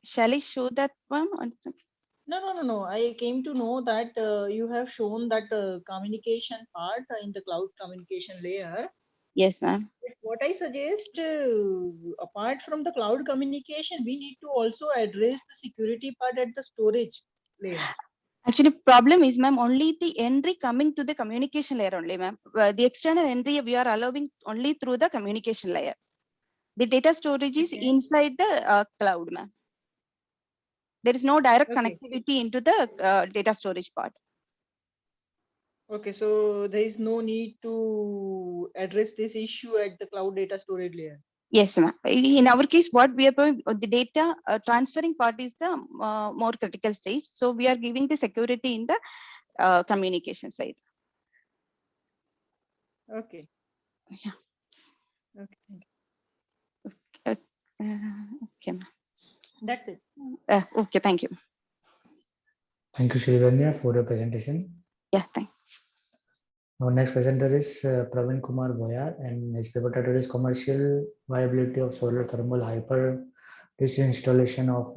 Shall I show that one? One second. No. I came to know that you have shown that communication part in the cloud communication layer. Yes, ma'am. But what I suggest, apart from the cloud communication, we need to also address the security part at the storage layer. Actually, problem is, ma'am, only the entry coming to the communication layer only, ma'am. The external entry we are allowing only through the communication layer. The data storage is Okay. inside the cloud, ma'am. There is no direct Okay. connectivity into the data storage part. Okay, so there is no need to address this issue at the cloud data storage layer. Yes, ma'am. In our case, what we are doing, the data transferring part is the more critical stage. So we are giving the security in the communication side. Okay. Yeah. Okay. Thank you. Okay, ma'am. That's it. Okay, thank you. Thank you, Srivanya, for your presentation. Yeah, thanks. Our next presenter is Praveen Kumar Boyar, and his paper title is Commercial Viability of Solar Thermal Hyper Dish Installation of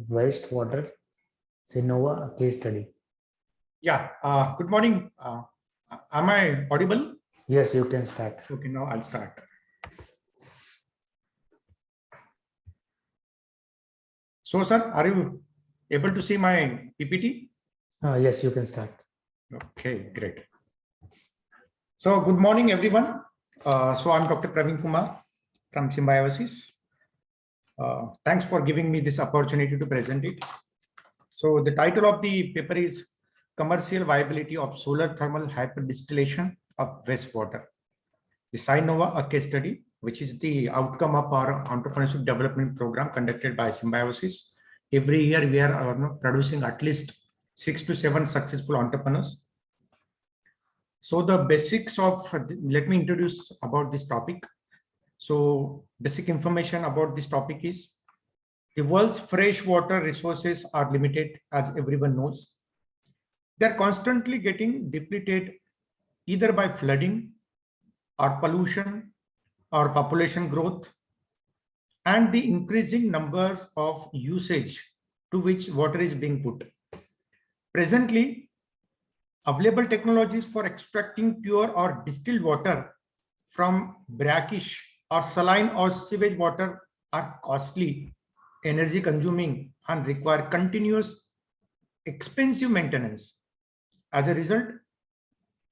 Wastewater, Sinova Case Study. Yeah, good morning. Am I audible? Yes, you can start. Okay, now I'll start. So, sir, are you able to see my PPT? Yes, you can start. Okay, great. So, good morning, everyone. So, I'm Dr. Praveen Kumar from Symbiosis. Thanks for giving me this opportunity to present it. So, the title of the paper is Commercial Viability of Solar Thermal Hyperdistillation of Wastewater. The Sinova, a case study, which is the outcome of our entrepreneurship development program conducted by Symbiosis. Every year, we are producing at least 6 to 7 successful entrepreneurs. So the basics of, let me introduce about this topic. So basic information about this topic is the world's freshwater resources are limited, as everyone knows. They're constantly getting depleted either by flooding or pollution or population growth and the increasing number of usage to which water is being put. Presently, available technologies for extracting pure or distilled water from brackish or saline or sewage water are costly, energy consuming, and require continuous expensive maintenance. As a result,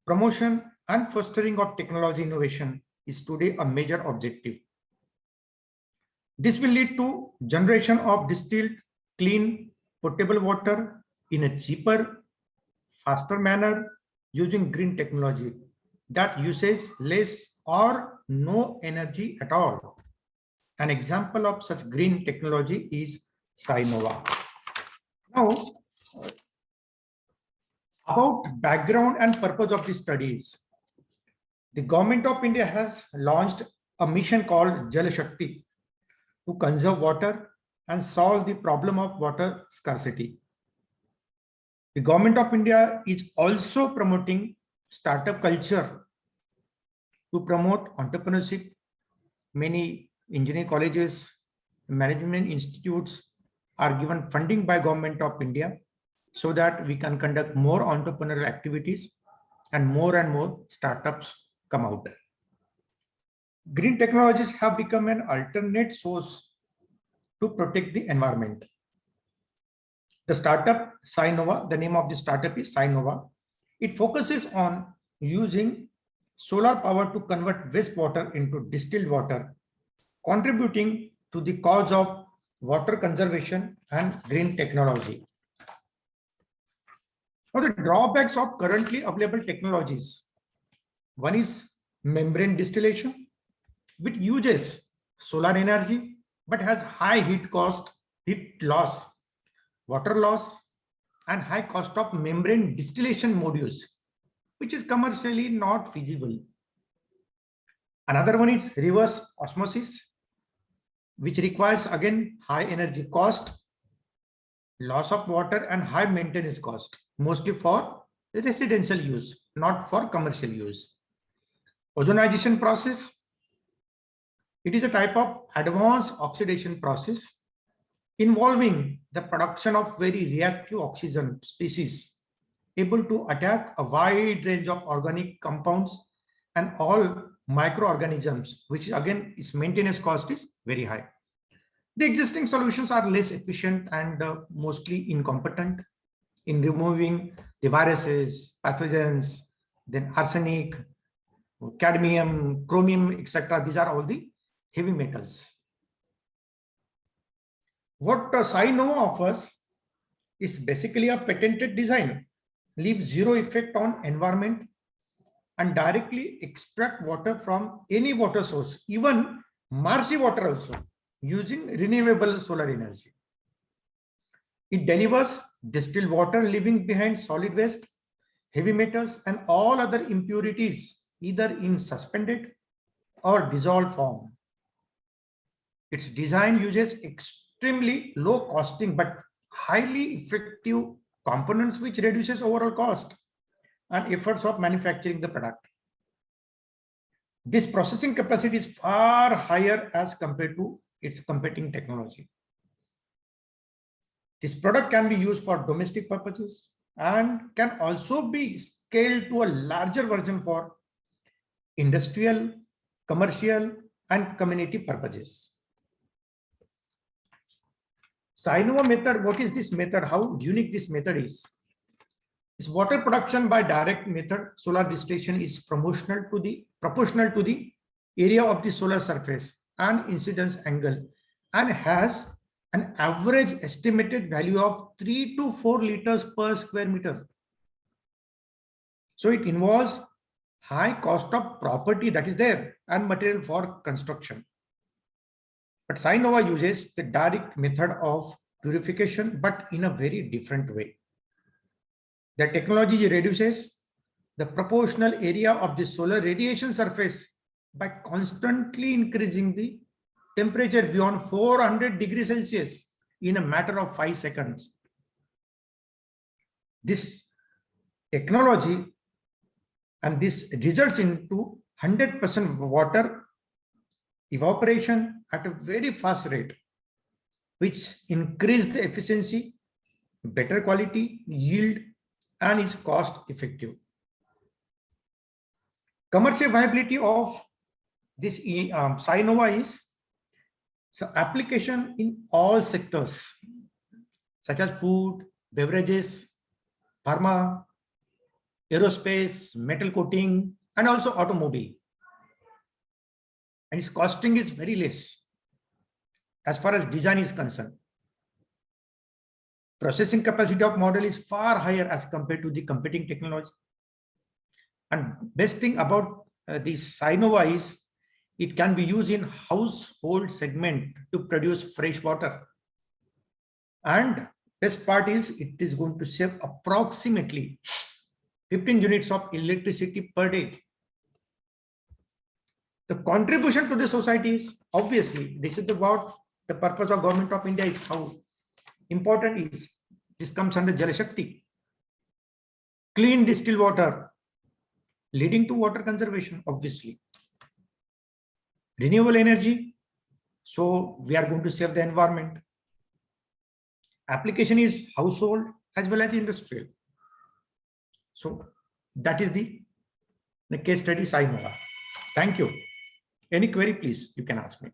promotion and fostering of technology innovation is today a major objective. This will lead to generation of distilled, clean, potable water in a cheaper, faster manner using green technology that uses less or no energy at all. An example of such green technology is Sinova. Now, about background and purpose of the studies. The government of India has launched a mission called Jal Shakti to conserve water and solve the problem of water scarcity. The government of India is also promoting startup culture to promote entrepreneurship. Many engineering colleges, management institutes are given funding by government of India so that we can conduct more entrepreneurial activities and more startups come out. Green technologies have become an alternate source to protect the environment. The startup Sinova, the name of the startup is Sinova. It focuses on using solar power to convert wastewater into distilled water, contributing to the cause of water conservation and green technology. Now, the drawbacks of currently available technologies. One is membrane distillation, which uses solar energy but has high heat cost, heat loss, water loss, and high cost of membrane distillation modules, which is commercially not feasible. Another one is reverse osmosis, which requires again high energy cost, loss of water, and high maintenance cost, mostly for residential use, not for commercial use. Ozonization process, it is a type of advanced oxidation process involving the production of very reactive oxygen species able to attack a wide range of organic compounds and all microorganisms, which again its maintenance cost is very high. The existing solutions are less efficient and mostly incompetent in removing the viruses, pathogens, then arsenic, cadmium, chromium, etc. These are all the heavy metals. What Scienova offers is basically a patented design, leaves zero effect on environment, and directly extract water from any water source, even marshy water also, using renewable solar energy. It delivers distilled water leaving behind solid waste, heavy metals, and all other impurities, either in suspended or dissolved form. Its design uses extremely low costing but highly effective components, which reduces overall cost and efforts of manufacturing the product. This processing capacity is far higher as compared to its competing technology. This product can be used for domestic purposes and can also be scaled to a larger version for industrial, commercial, and community purposes. Scienova method, what is this method? How unique this method is? This water production by direct method, solar distillation, is proportional to the area of the solar surface and incidence angle, and has an average estimated value of 3 to 4 liters per square meter. So it involves high cost of property that is there and material for construction. But Scienova uses the direct method of purification, but in a very different way. The technology reduces the proportional area of the solar radiation surface by constantly increasing the temperature beyond 400 degrees Celsius in a matter of 5 seconds. This technology and this results into 100% water evaporation at a very fast rate, which increases the efficiency, better quality, yield, and is cost effective. Commercial viability of this Scienova is application in all sectors, such as food, beverages, pharma, aerospace, metal coating, and also automobile. And its costing is very less as far as design is concerned. Processing capacity of model is far higher as compared to the competing technology. And best thing about this Scienova is it can be used in household segment to produce fresh water. And best part is it is going to save approximately 15 units of electricity per day. The contribution to the society is obviously, this is about the purpose of Government of India, is how important is this comes under Jal Shakti. Clean distilled water leading to water conservation, obviously. Renewable energy, so we are going to save the environment. Application is household as well as industrial. So that is the case study Scienova. Thank you. Any query, please, you can ask me.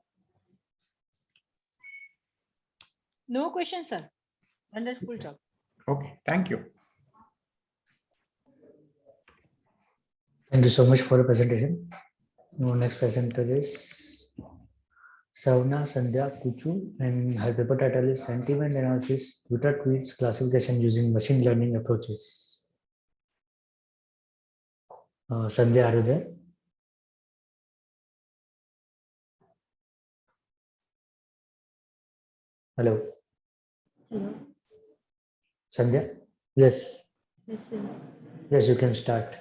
No question, sir. Wonderful job. Okay, thank you. Thank you so much for the presentation. Our next presenter is Savna Sandhya Kuchu, and her paper title is Sentiment Analysis, Twitter Tweets Classification Using Machine Learning Approaches. Sandhya, are you there? Hello, Hello. Sandhya? Yes, Yes, sir. yes, you can start.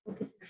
Okay, sir.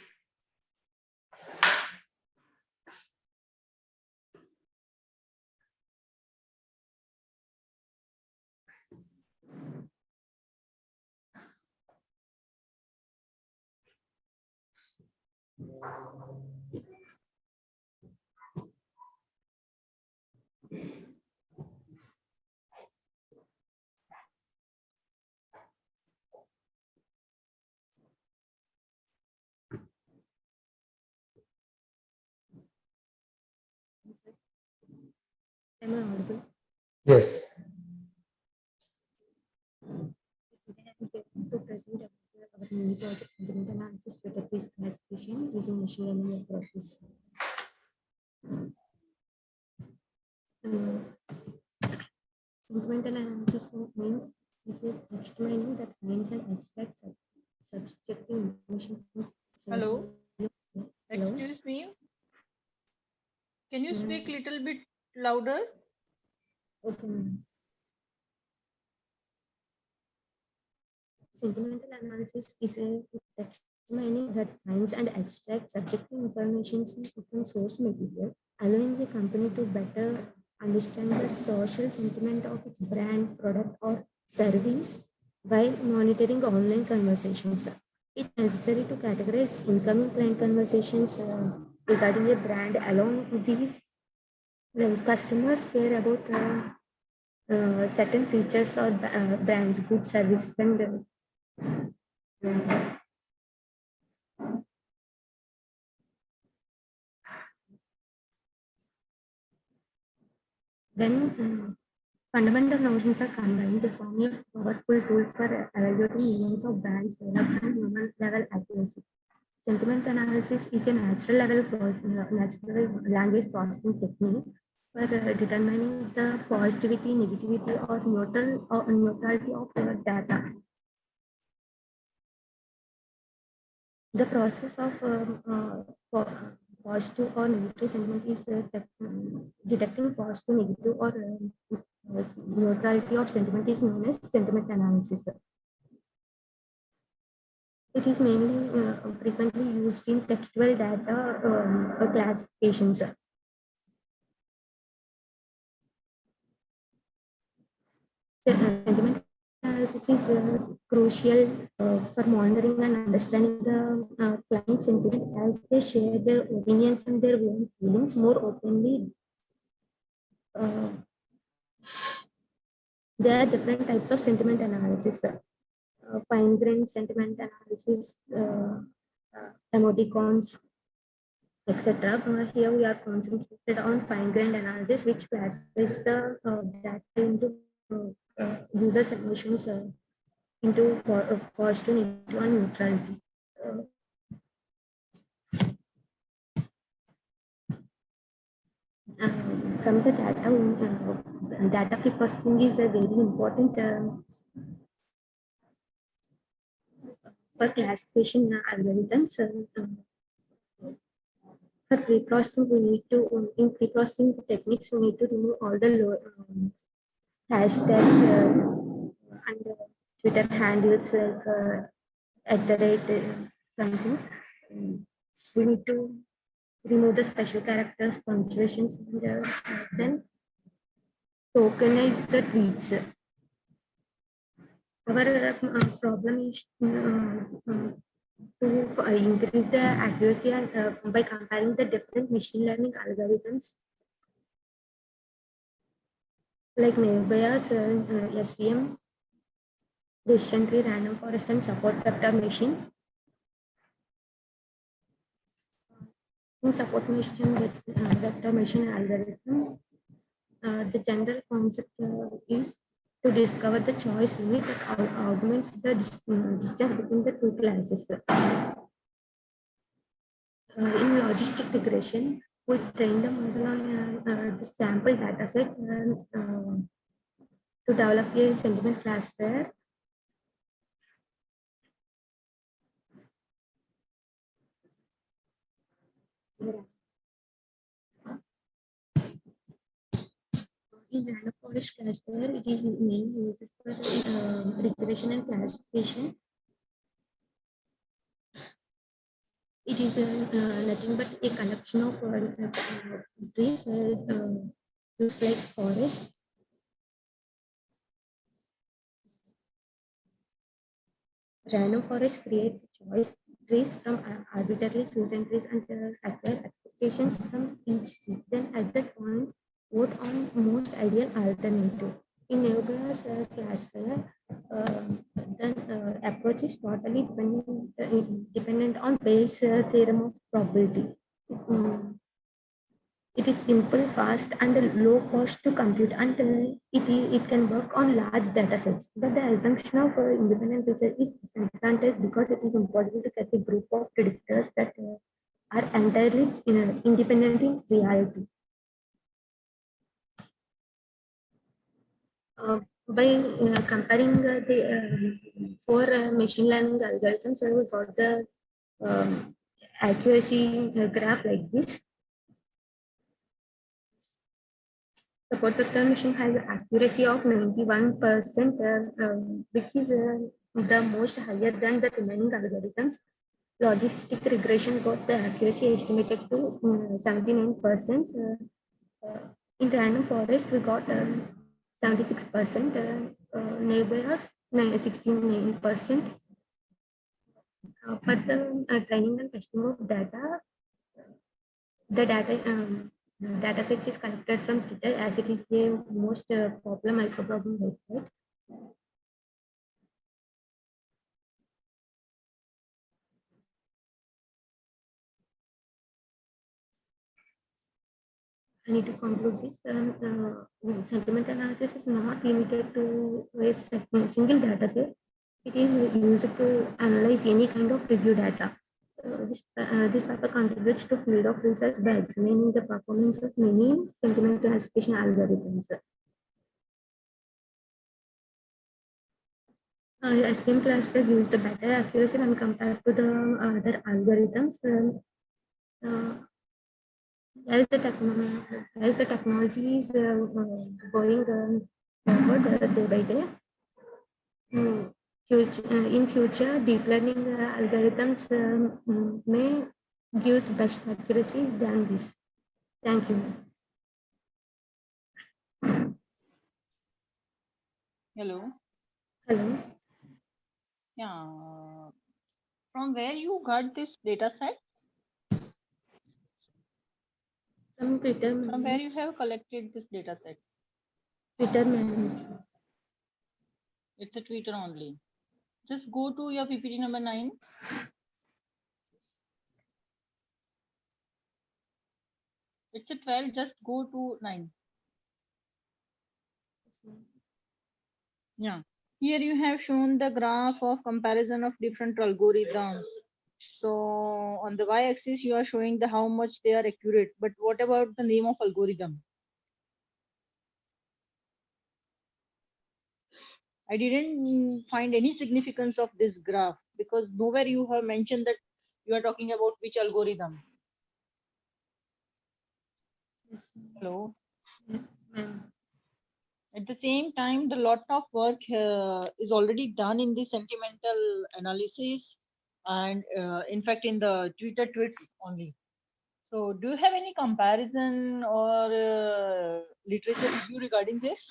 Am I audible? Yes, Today I'm here to present about our mini project sentiment analysis to database classification using machine learning approaches. Sentimental analysis means this is text mining that finds and extracts subjective information from Hello, Hello? excuse me. Can you speak Yeah. little bit louder? Okay, ma'am. Sentimental analysis is a text mining that finds and extracts subjective information from source material, allowing the company to better understand the social sentiment of its brand, product, or service while monitoring online conversations. It's necessary to categorize incoming client conversations regarding a brand along with these when customers care about certain features or brands, good services, and when fundamental notions are combined to form a powerful tool for evaluating millions of brands products and human level accuracy. Sentiment analysis is a natural language processing technique for determining the positivity, negativity, or neutrality of data. The process of positive or negative sentiment is detecting positive, negative, or neutrality of sentiment is known as sentiment analysis. It is mainly frequently used in textual data classifications. Sentiment analysis is crucial for monitoring and understanding the client sentiment as they share their opinions and their own feelings more openly. There are different types of sentiment analysis. Fine grained sentiment analysis, emoticons, etc. Here we are concentrated on fine grained analysis, which classifies the data into users' emotions into positive, negative, and neutrality. From the data pre-processing is a very important for classification algorithms. For pre-processing, we need to, in pre-processing techniques, we need to remove all the hashtags and Twitter handles like at the rate something. We need to remove the special characters, punctuations, and then tokenize the tweets. Our problem is to increase the accuracy and by comparing the different machine learning algorithms like Neobia's SVM, decision tree, random forest, and support vector machine. In support machine vector machine algorithm, the general concept is to discover the choice limit that augments the distance between the two classes. In logistic regression, we train the model on the sample dataset to develop a sentiment classifier. In random Forest classifier, it is mainly used for regression and classification. It is nothing but a collection of trees used like forest. Random forest create choice trees from arbitrarily chosen trees and acquire expectations from each tree. Then at that point, vote on most ideal alternative. In Neobia's classifier, the approach is totally dependent on Bayes' theorem of probability. It is simple, fast, and low cost to compute, and it can work on large data sets. But the assumption of independent feature is disadvantaged because it is impossible to get a group of predictors that are entirely independent in reality. By comparing the four machine learning algorithms, we got the accuracy graph like this. The Fort vector machine has accuracy of 91%, which is the most higher than the remaining algorithms. Logistic regression got the accuracy estimated to 79%. In random forest, we got 76%. Neighbors 69%. For the training and testing of data, the data sets is collected from Twitter as it is the most popular microblog website. I need to conclude this. Sentiment analysis is not limited to a single data set. It is used to analyze any kind of review data. This paper contributes to field of research by examining the performance of many sentiment classification algorithms. SVM classifier gives the better accuracy when compared to the other algorithms. As the technology is going forward day by day, in future, deep learning algorithms may give best accuracy than this. Thank you. Hello. Hello. Yeah. From where you got this data set? From Twitter. From where you have collected this data set? Twitter. It's a Twitter only. Just go to your PPT number 9. It's a 12, just go to 9. Yeah. Here you have shown the graph of comparison of different algorithms. So on the y-axis, you are showing the how much they are accurate. But what about the name of algorithm? I didn't find any significance of this graph because nowhere you have mentioned that you are talking about which algorithm. Yes. Hello. Yes, at the same time, the lot of work is already done in the sentimental analysis and in fact in the Twitter tweets only. So do you have any comparison or literature review regarding this?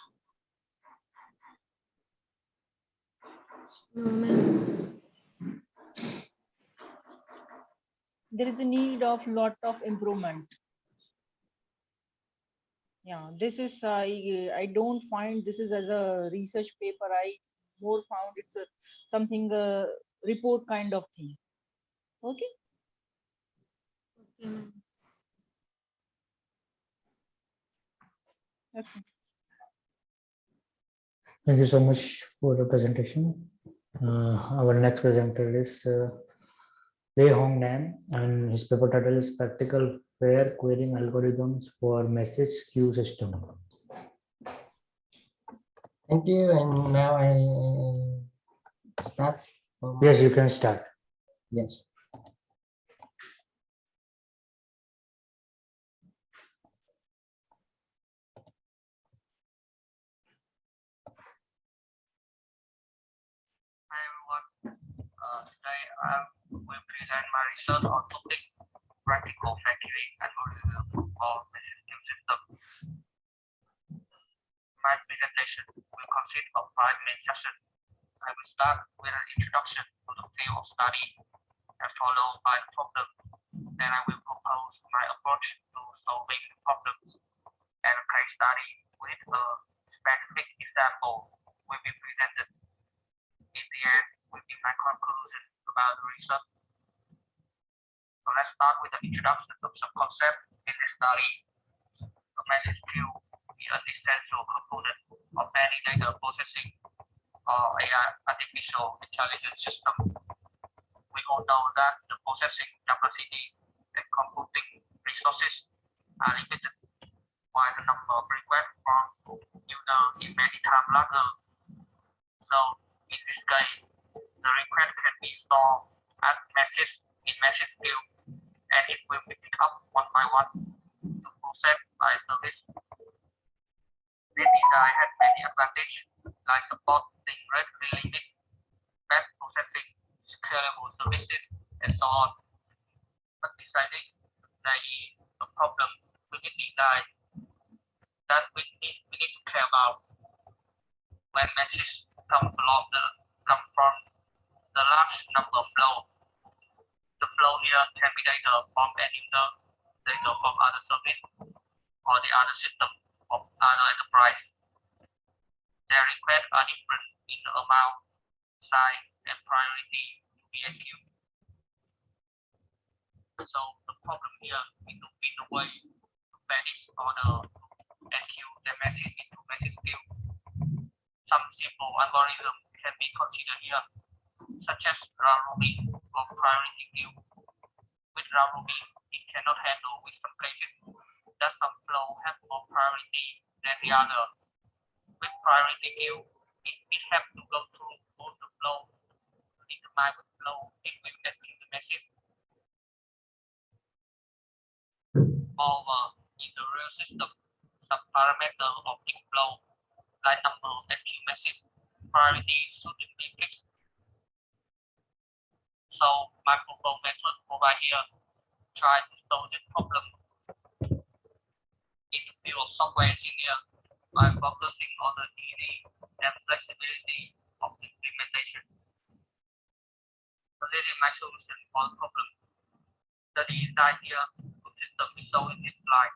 No, ma'am. There is a need of lot of improvement. Yeah, this is I don't find this is as a research paper. I more found it's a something report kind of thing. Okay. Okay, ma'am. Okay. Thank you so much for the presentation. Our next presenter is Lei Hong Nam, and his paper title is Practical Fair Querying Algorithms for Message Queue System. Thank you, and now I start. Yes, you can start. Yes. will present my research on topic practical factoring algorithm for the system. My presentation will consist of 5 main sessions. I will start with an introduction to the field of study and followed by problems. Then I will propose my approach to solving problems and a case study with a specific example will be presented. In the end, will be my conclusion about the research. So let's start with the introduction of some concepts in this study. The message queue is an essential component of any data processing or AI artificial intelligence system. We all know that the processing capacity and computing resources are limited, while the number of requests from users is many times larger. So in this case, the request can be stored as message in message queue, and it will be picked up one by one to process by service. This design has many advantages, like supporting rate limit, batch processing, scalable services, and so on. But deciding there is a problem with the design that we need to care about. When messages come from the large number of flows, the flow here can be data from an user, data from other service, or the other system of other enterprise. Their requests are different in the amount, size, and priority to be queue. So the problem here is to find a way to banish order and queue the message into message queue. Some simple algorithms can be considered here, such as round robin or priority queue. With round robin, it cannot handle with some cases that some flow have more priority than the other. With priority queue, it has to go through both the flow to determine which flow it will get in the message. Moreover, in the real system, some parameter of each flow, like number of queue message, priority should be fixed. So my proposed method over here try to solve this problem. In the field of software engineer, I'm focusing on the easy and flexibility of implementation. So this is my solution for the problem. The design here of system is shown in this slide.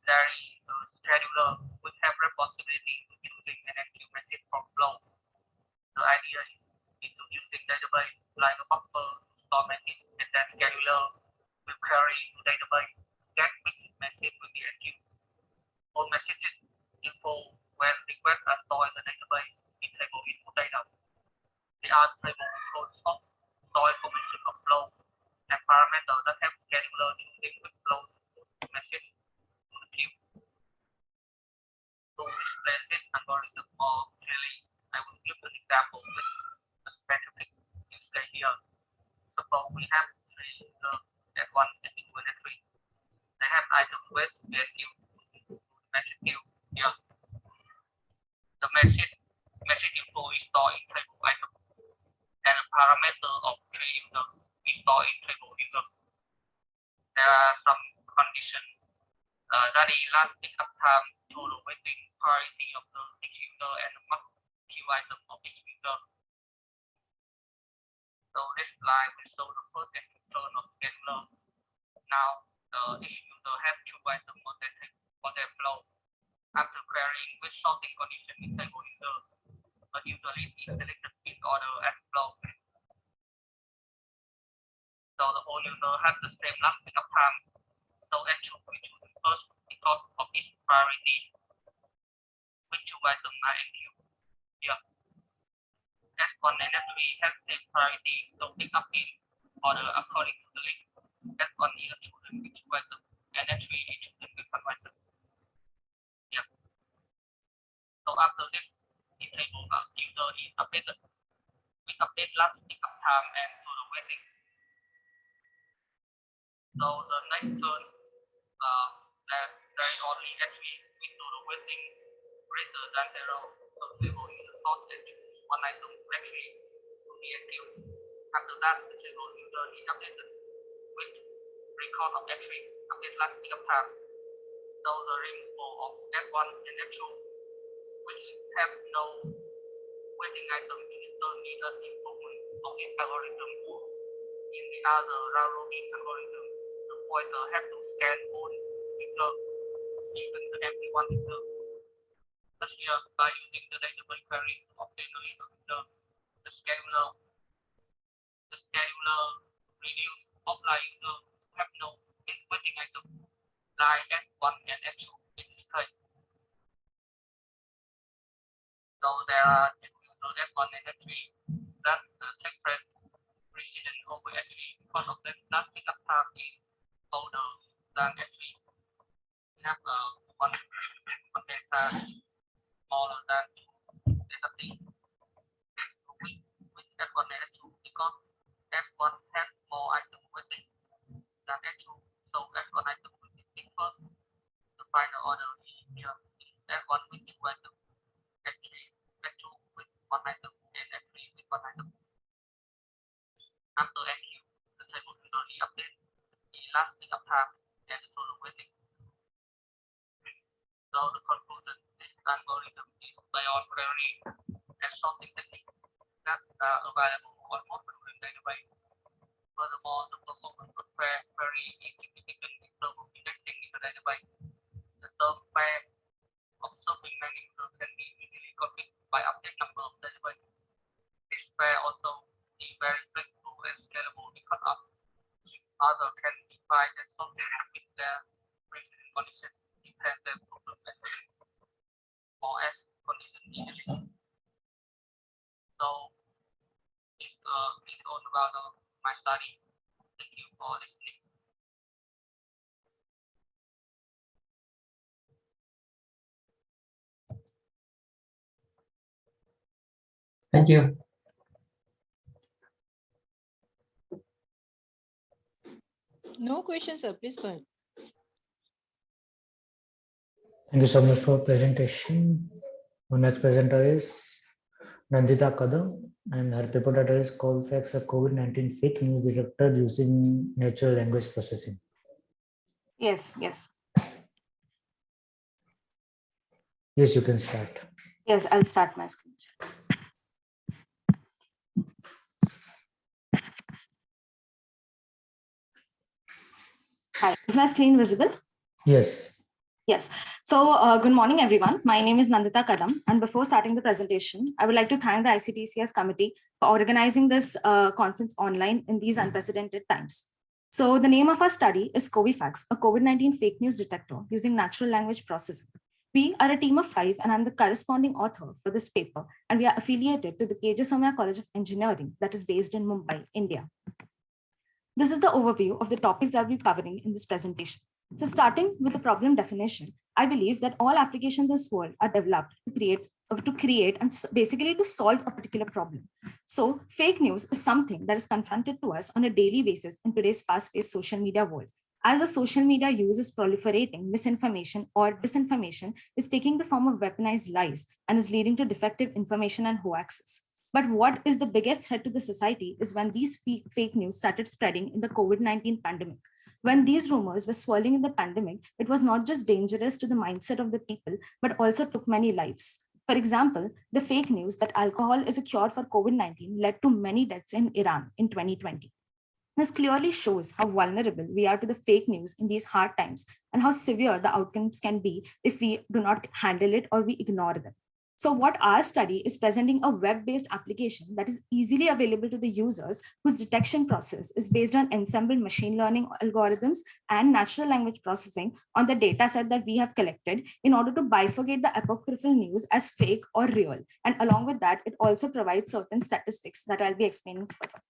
There is a scheduler which have responsibility to choosing an queue message from flow. The idea is to using database like a buffer to store message, and then scheduler will query to database get which message will be queue. All messages info when requests are stored in the database in table info data. They are table code of store information of flow and parameters that have scheduler choosing which flow to message to the queue. To explain this algorithm more clearly, I will give an example with a specific use case here. Suppose we have 3 users, S1, S2, and S3. They have items with their queue to message queue here. The message info is stored in table item, and a parameter of 3 users is stored in table user. There are some conditions that is elastic uptime, total waiting, priority of the each user, and the max queue item of each user. So this slide will show the first turn of scheduler. Now each user has 2 items on their flow. After querying which sorting condition in table user, a user list is selected in order as flow. So the whole user has the same last pickup time. So N should be chosen first because of its priority. Which 2 items are in queue here. S1 and S3 have same priority, so pick up in order according to the list. S1 is chosen with 2 items, and S3 is chosen with 1 item. Here. So after this, the table user is updated. We update last pickup time and total waiting. So the next turn, there is only S3 with total waiting greater than 0. So table user sort and choose 1 item correctly to be active. After that, the table user is updated with record of entry update last pick up tab. So the removal of F1 and F2, which have no waiting item in the needed improvement of this algorithm. In the other railroading algorithm, the pointer have to scan all pixel, even the empty one pixel. But here, by using the database query to obtain a list of the scheduler reduce offline user have no waiting item like F1 and F2 in this case. So there are two users F1 and F3 that take place precedent over F3 because of them not pick up tab is older than F3. We have one data smaller than data thing. With F1 and F2 because F1 has more item waiting than F2. So F1 item waiting first. The final order is here. F1 with 2 items, F3, F2 with 1 item, and F3 with 1 item. After NQ, the table usually updates the last pick up tab and the total waiting. So the conclusion, this algorithm is beyond query and sorting technique that are available on most current database. Furthermore, the performance of query is significant in terms of indexing in the database. The term pair of serving many users can be easily copied by update number of database. This pair also is very flexible and scalable because of other can define and something with their precedent condition depends on problem or as condition initially. So this is all about my study. Thank you for listening. Thank you. No questions, sir. Please go ahead. Thank you so much for presentation. Our next presenter is Nandita Kadam, and her paper title is Colfax, a COVID-19 fake news detector using natural language processing. Yes. Yes, you can start. Yes, I'll start my screen share. Hi, is my screen visible? Yes. Yes. So good morning, everyone. My name is Nandita Kadam. And before starting the presentation, I would like to thank the ICTCS committee for organizing this conference online in these unprecedented times. So the name of our study is COVIFAX, a COVID-19 fake news detector using natural language processing. We are a team of 5, and I'm the corresponding author for this paper, and we are affiliated to the KJ Somaiya College of Engineering that is based in Mumbai, India. This is the overview of the topics that we'll be covering in this presentation. So starting with the problem definition, I believe that all applications in this world are developed to create and basically to solve a particular problem. So fake news is something that is confronted to us on a daily basis in today's fast-paced social media world. As the social media use is proliferating, misinformation or disinformation is taking the form of weaponized lies and is leading to defective information and hoaxes. But what is the biggest threat to the society is when these fake news started spreading in the COVID-19 pandemic. When these rumors were swirling in the pandemic, it was not just dangerous to the mindset of the people, but also took many lives. For example, the fake news that alcohol is a cure for COVID-19 led to many deaths in Iran in 2020. This clearly shows how vulnerable we are to the fake news in these hard times and how severe the outcomes can be if we do not handle it or we ignore them. So what our study is presenting a web-based application that is easily available to the users whose detection process is based on ensemble machine learning algorithms and natural language processing on the data set that we have collected in order to bifurcate the apocryphal news as fake or real. And along with that, it also provides certain statistics that I'll be explaining further.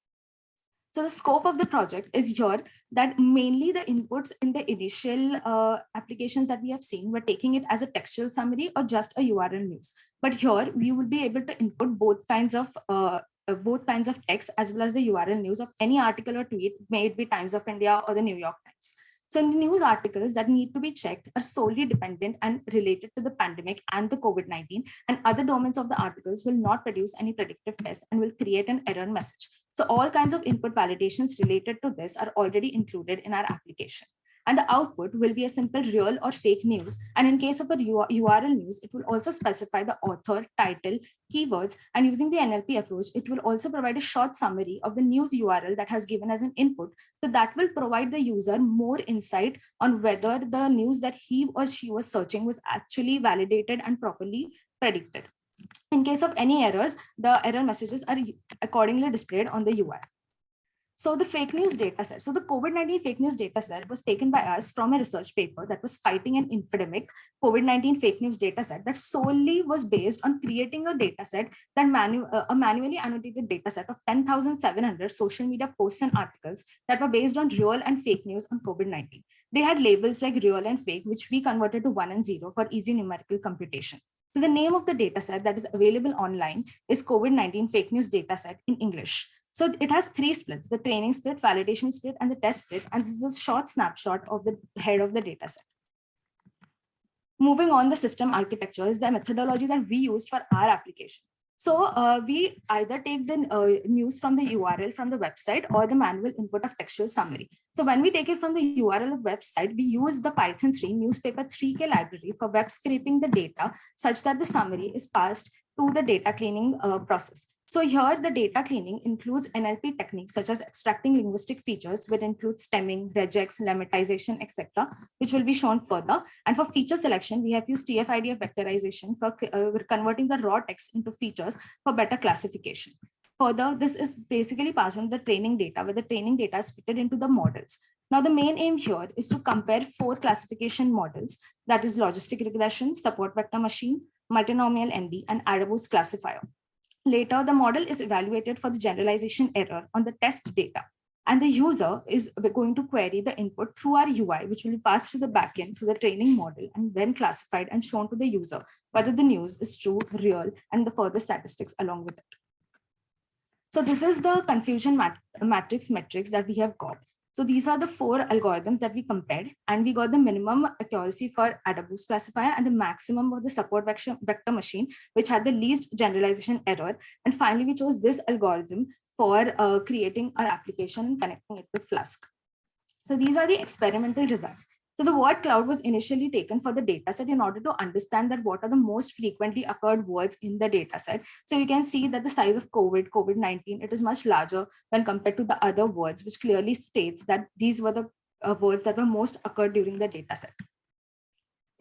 So the scope of the project is here that mainly the inputs in the initial applications that we have seen, we're taking it as a textual summary or just a URL news. But here we will be able to input both kinds of text as well as the URL news of any article or tweet, may it be Times of India or the New York Times. So news articles that need to be checked are solely dependent and related to the pandemic and the COVID-19, and other domains of the articles will not produce any predictive test and will create an error message. So all kinds of input validations related to this are already included in our application. And the output will be a simple real or fake news. And in case of a URL news, it will also specify the author, title, keywords, and using the NLP approach, it will also provide a short summary of the news URL that has given as an input. So that will provide the user more insight on whether the news that he or she was searching was actually validated and properly predicted. In case of any errors, the error messages are accordingly displayed on the UI. So the fake news data set. So the COVID-19 fake news data set was taken by us from a research paper that was fighting an infodemic COVID-19 fake news data set that solely was based on creating a data set that a manually annotated data set of 10,700 social media posts and articles that were based on real and fake news on COVID-19. They had labels like real and fake, which we converted to 1 and 0 for easy numerical computation. So the name of the data set that is available online is COVID-19 fake news data set in English. So it has 3 splits: the training split, validation split, and the test split. And this is a short snapshot of the head of the data set. Moving on, the system architecture is the methodology that we used for our application. So we either take the news from the URL from the website or the manual input of textual summary. So when we take it from the URL of website, we use the Python 3 newspaper 3K library for web scraping the data such that the summary is passed to the data cleaning process. So here the data cleaning includes NLP techniques such as extracting linguistic features, which includes stemming, regex, lemmatization, etc., which will be shown further. And for feature selection, we have used TF-IDF vectorization for converting the raw text into features for better classification. Further, this is basically passed on the training data, where the training data is fitted into the models. Now, the main aim here is to compare 4 classification models, that is logistic regression, support vector machine, multinomial ND, and AdaBoost classifier. Later, the model is evaluated for the generalization error on the test data, and the user is going to query the input through our UI, which will be passed to the backend to the training model and then classified and shown to the user whether the news is true, real, and the further statistics along with it. So this is the confusion matrix metrics that we have got. So these are the 4 algorithms that we compared, and we got the minimum accuracy for AdaBoost classifier and the maximum of the support vector machine, which had the least generalization error. And finally, we chose this algorithm for creating our application and connecting it with Flask. So these are the experimental results. So the word cloud was initially taken for the dataset in order to understand that what are the most frequently occurred words in the dataset. So you can see that the size of COVID-19, it is much larger when compared to the other words, which clearly states that these were the words that were most occurred during the dataset.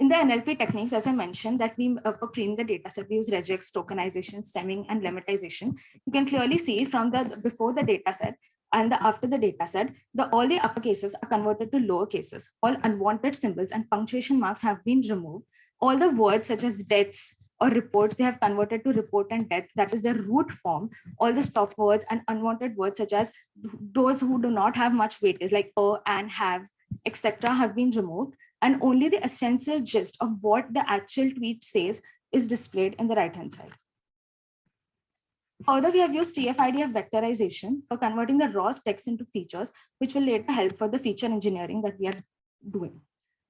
In the NLP techniques, as I mentioned, that we for cleaning the dataset, we use regex, tokenization, stemming, and lemmatization. You can clearly see from the before the dataset and after the dataset, all the upper cases are converted to lower cases. All unwanted symbols and punctuation marks have been removed. All the words such as deaths or reports, they have converted to report and death. That is their root form. All the stop words and unwanted words such as those who do not have much weightage like and, have, etc. have been removed. And only the essential gist of what the actual tweet says is displayed in the right-hand side. Further, we have used TF-IDF vectorization for converting the raw text into features, which will later help for the feature engineering that we are doing.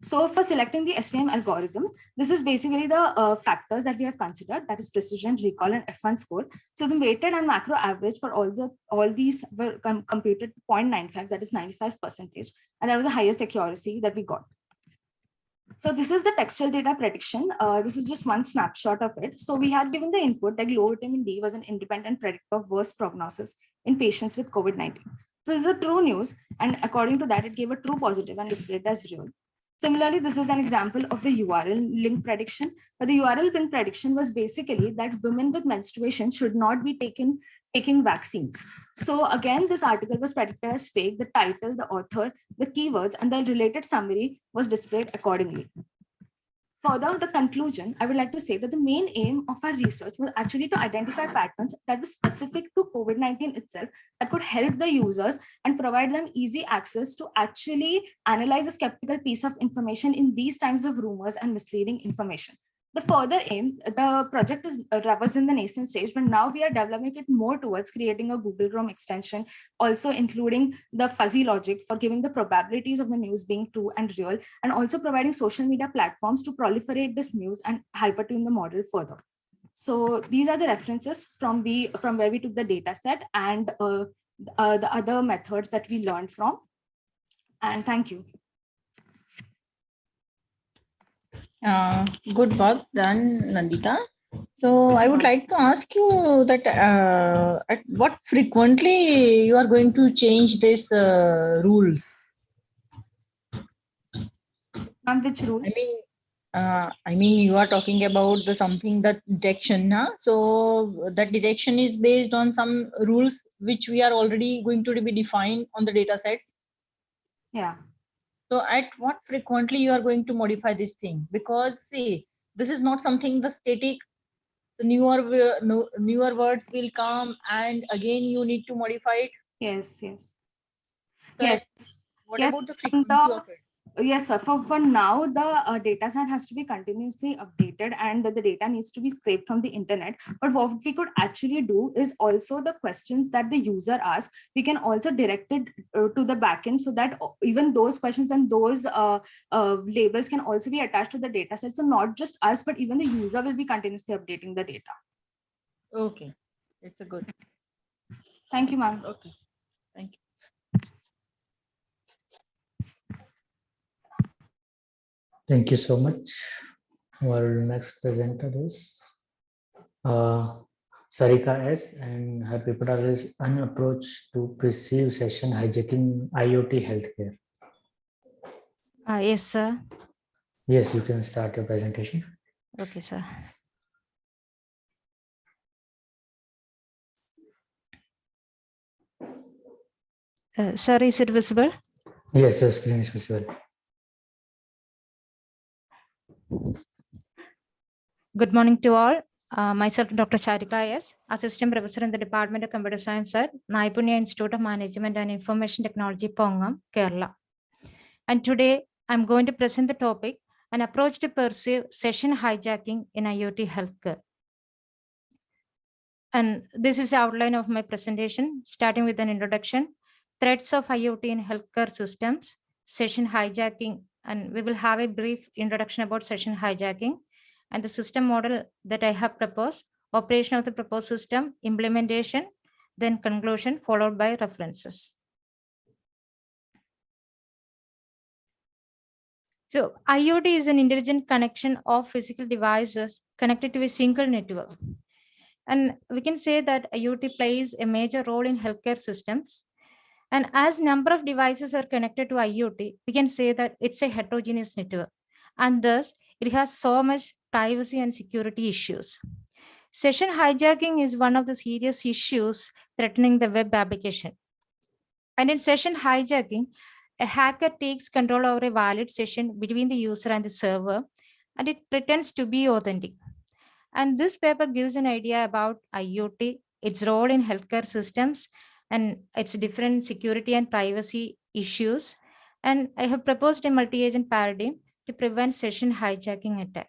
So for selecting the SVM algorithm, this is basically the factors that we have considered, that is precision, recall, and F1 score. So the weighted and macro average for all these were computed 0.95, that is 95%, and that was the highest accuracy that we got. So this is the textual data prediction. This is just one snapshot of it. So we had given the input that low vitamin D was an independent predictor of worse prognosis in patients with COVID-19. So this is a true news, and according to that, it gave a true positive and displayed as real. Similarly, this is an example of the URL link prediction. But the URL link prediction was basically that women with menstruation should not be taking vaccines. So again, this article was predicted as fake. The title, the author, the keywords, and the related summary was displayed accordingly. Further, the conclusion, I would like to say that the main aim of our research was actually to identify patterns that were specific to COVID-19 itself that could help the users and provide them easy access to actually analyze a skeptical piece of information in these times of rumors and misleading information. The further aim, the project was in the nascent stage, but now we are developing it more towards creating a Google Chrome extension, also including the fuzzy logic for giving the probabilities of the news being true and real, and also providing social media platforms to proliferate this news and hypertune the model further. So these are the references from where we took the data set and the other methods that we learned from. And thank you. Good work done, Nandita. So I would like to ask you that at what frequently you are going to change these rules? And which rules? I mean, you are talking about the something that detection, huh? So that detection is based on some rules which we are already going to be defined on the data sets. Yeah. So at what frequently you are going to modify this thing? Because see, this is not something the static. The newer words will come, and again you need to modify it. Yes, yes. So Yes. what Yes. about the frequency of it? Yes, sir. For now, the data set has to be continuously updated and the data needs to be scraped from the internet. But what we could actually do is also the questions that the user asks, we can also direct it to the backend so that even those questions and those labels can also be attached to the data set. So not just us, but even the user will be continuously updating the data. Okay, it's a good. Thank you, ma'am. Okay, thank you. Thank you so much. Our next presenter is Sarika S. and her paper title is An Approach to Perceive Session Hijacking IoT Healthcare. Yes, sir. Yes, you can start your presentation. Okay, sir. Sir, is it visible? Yes, your screen is visible. Good morning to all. Myself, Dr. Sarika S., Assistant Professor in the Department of Computer Science at Naipunya Institute of Management and Information Technology, Pongam, Kerala. And today, I'm going to present the topic, An Approach to Perceive Session Hijacking in IoT Healthcare. And this is the outline of my presentation, starting with an introduction, threats of IoT in healthcare systems, session hijacking, and we will have a brief introduction about session hijacking and the system model that I have proposed, operation of the proposed system, implementation, then conclusion, followed by references. So IoT is an intelligent connection of physical devices connected to a single network. And we can say that IoT plays a major role in healthcare systems. And as number of devices are connected to IoT, we can say that it's a heterogeneous network. And thus, it has so much privacy and security issues. Session hijacking is one of the serious issues threatening the web application. And in session hijacking, a hacker takes control over a valid session between the user and the server, and it pretends to be authentic. And this paper gives an idea about IoT, its role in healthcare systems, and its different security and privacy issues. And I have proposed a multi-agent paradigm to prevent session hijacking attack.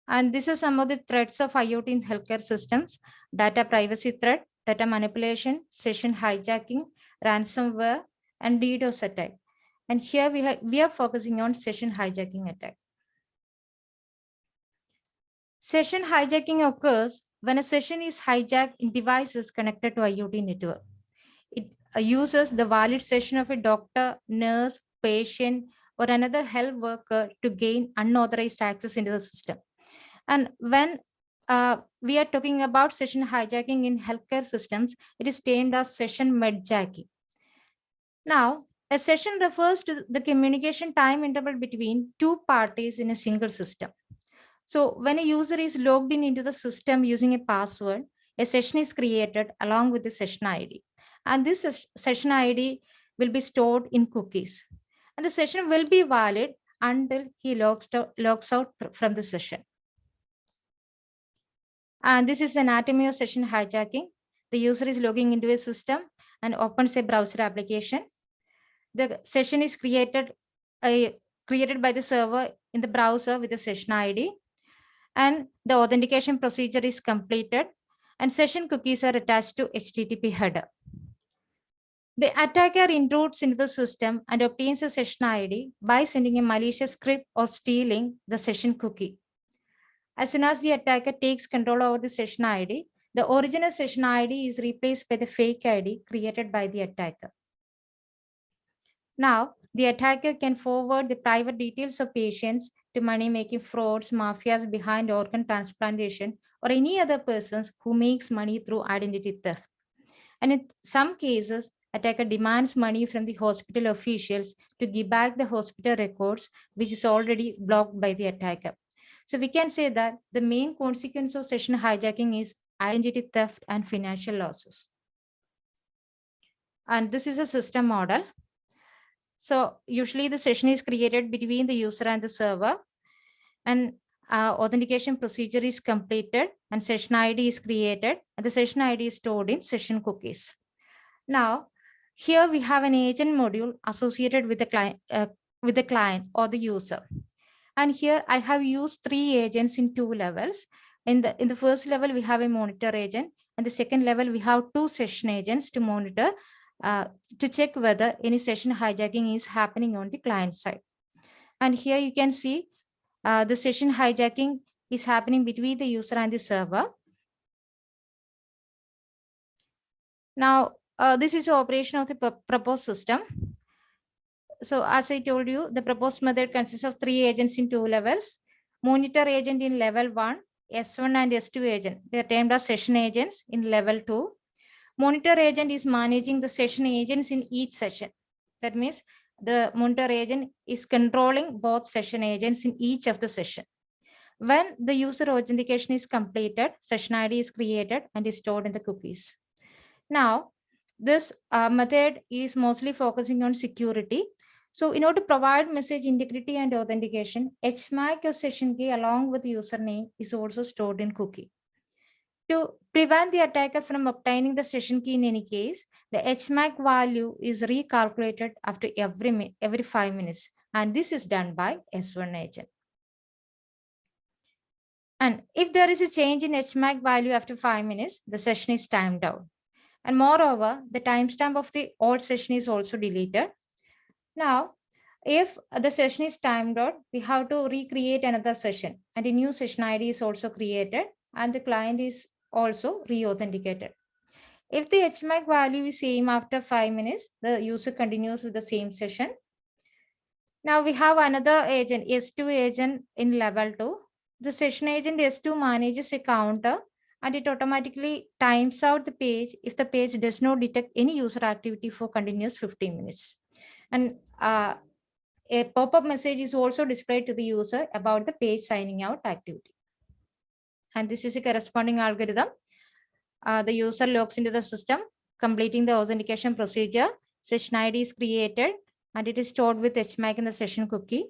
And this is some of the threats of IoT in healthcare systems: data privacy threat, data manipulation, session hijacking, ransomware, and DDoS attack. And here we are focusing on session hijacking attack. Session hijacking occurs when a session is hijacked in devices connected to IoT network. It uses the valid session of a doctor, nurse, patient, or another health worker to gain unauthorized access into the system. And when we are talking about session hijacking in healthcare systems, it is termed as session medjacking. Now, a session refers to the communication time interval between two parties in a single system. So when a user is logged in into the system using a password, a session is created along with the session ID. And this session ID will be stored in cookies. And the session will be valid until he logs out from the session. And this is anatomy of session hijacking. The user is logging into a system and opens a browser application. The session is created created by the server in the browser with the session ID, and the authentication procedure is completed, and session cookies are attached to HTTP header. The attacker intrudes into the system and obtains a session ID by sending a malicious script or stealing the session cookie. As soon as the attacker takes control over the session ID, the original session ID is replaced by the fake ID created by the attacker. Now, the attacker can forward the private details of patients to money-making frauds, mafias behind organ transplantation, or any other persons who makes money through identity theft. And in some cases, attacker demands money from the hospital officials to give back the hospital records, which is already blocked by the attacker. So we can say that the main consequence of session hijacking is identity theft and financial losses. And this is a system model. So usually the session is created between the user and the server, and authentication procedure is completed, and session ID is created, and the session ID is stored in session cookies. Now, here we have an agent module associated with the client or the user. And here I have used 3 agents in 2 levels. In the first level, we have a monitor agent, and the second level, we have 2 session agents to monitor, to check whether any session hijacking is happening on the client side. And here you can see the session hijacking is happening between the user and the server. Now, this is the operation of the proposed system. So as I told you, the proposed method consists of 3 agents in 2 levels. Monitor agent in level 1, S1 and S2 agent, they are termed as session agents in level 2. Monitor agent is managing the session agents in each session. That means the monitor agent is controlling both session agents in each of the session. When the user authentication is completed, session ID is created and is stored in the cookies. Now, this method is mostly focusing on security. So in order to provide message integrity and authentication, HMAC or session key along with username is also stored in cookie. To prevent the attacker from obtaining the session key in any case, the HMAC value is recalculated after every 5 minutes. And this is done by S1 agent. And if there is a change in HMAC value after 5 minutes, the session is timed out. And moreover, the timestamp of the old session is also deleted. Now, if the session is timed out, we have to recreate another session, and a new session ID is also created, and the client is also re-authenticated. If the HMAC value is same after 5 minutes, the user continues with the same session. Now we have another agent, S2 agent in level 2. The session agent S2 manages a counter, and it automatically times out the page if the page does not detect any user activity for continuous 15 minutes. And a pop-up message is also displayed to the user about the page signing out activity. And this is a corresponding algorithm. The user logs into the system, completing the authentication procedure. Session ID is created, and it is stored with HMAC in the session cookie.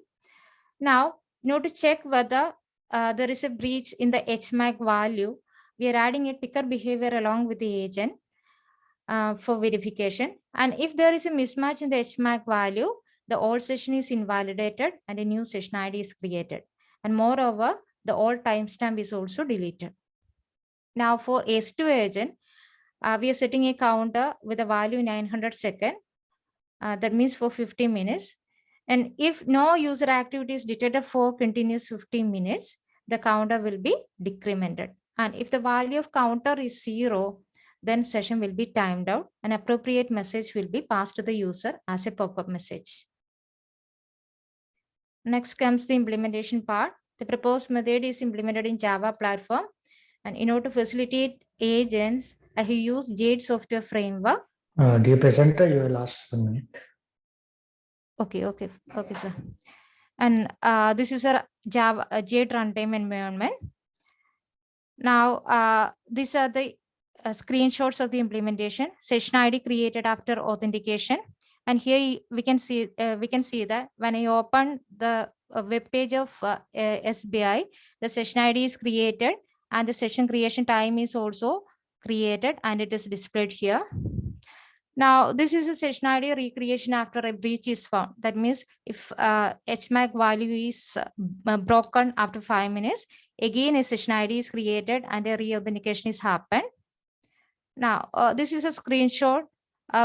Now, in order to check whether there is a breach in the HMAC value, we are adding a ticker behavior along with the agent for verification. And if there is a mismatch in the HMAC value, the old session is invalidated and a new session ID is created. And moreover, the old timestamp is also deleted. Now for S2 agent, we are setting a counter with a value 900 seconds. That means for 50 minutes. And if no user activity is detected for continuous 15 minutes, the counter will be decremented. And if the value of counter is 0, then session will be timed out. An appropriate message will be passed to the user as a pop-up message. Next comes the implementation part. The proposed method is implemented in Java platform. And in order to facilitate agents, I have used Jade software framework. Dear presenter, your last 1 minute. Okay, sir. And this is a Java Jade runtime environment. Now, these are the screenshots of the implementation. Session ID created after authentication. And here we can see that when I open the web page of SBI, the session ID is created and the session creation time is also created and it is displayed here. Now, this is a session ID recreation after a breach is found. That means if HMAC value is broken after 5 minutes, again a session ID is created and a re-authentication is happened. Now, this is a screenshot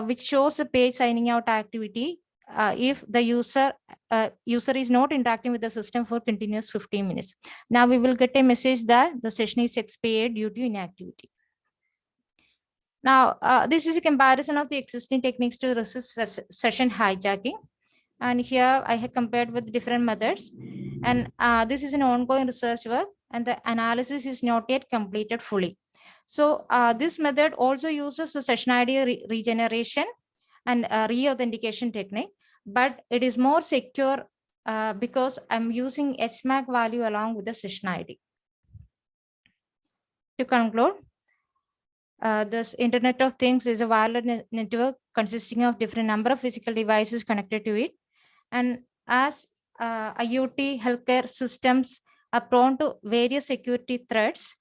which shows the page signing out activity if the user is not interacting with the system for continuous 15 minutes. Now we will get a message that the session is expired due to inactivity. Now, this is a comparison of the existing techniques to resist session hijacking. And here I have compared with different methods. And this is an ongoing research work and the analysis is not yet completed fully. So this method also uses the session ID regeneration and re-authentication technique, but it is more secure because I'm using HMAC value along with the session ID. To conclude, this Internet of Things is a wireless network consisting of different number of physical devices connected to it. And as IoT healthcare systems are prone to various security threats,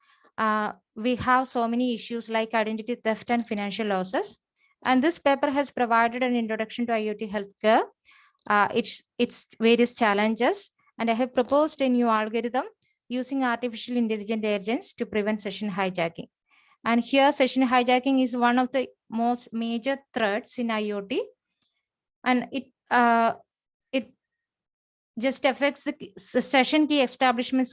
we have so many issues like identity theft and financial losses. And this paper has provided an introduction to IoT healthcare, its various challenges, and I have proposed a new algorithm using artificial intelligent agents to prevent session hijacking. And here session hijacking is one of the most major threats in IoT, and it just affects the session key establishment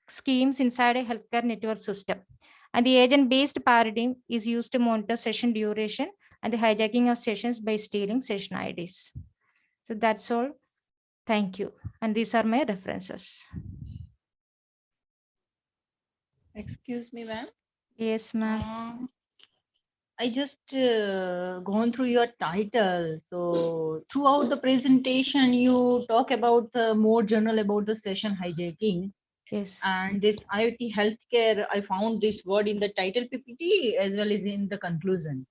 schemes inside a healthcare network system. And the agent-based paradigm is used to monitor session duration and the hijacking of sessions by stealing session IDs. So that's all. Thank you. And these are my references. Excuse me, ma'am. Yes, ma'am. I just gone through your title. So throughout the presentation, you talk about more general about the session hijacking. Yes. And this IoT healthcare, I found this word in the title PPT as well as in the conclusion.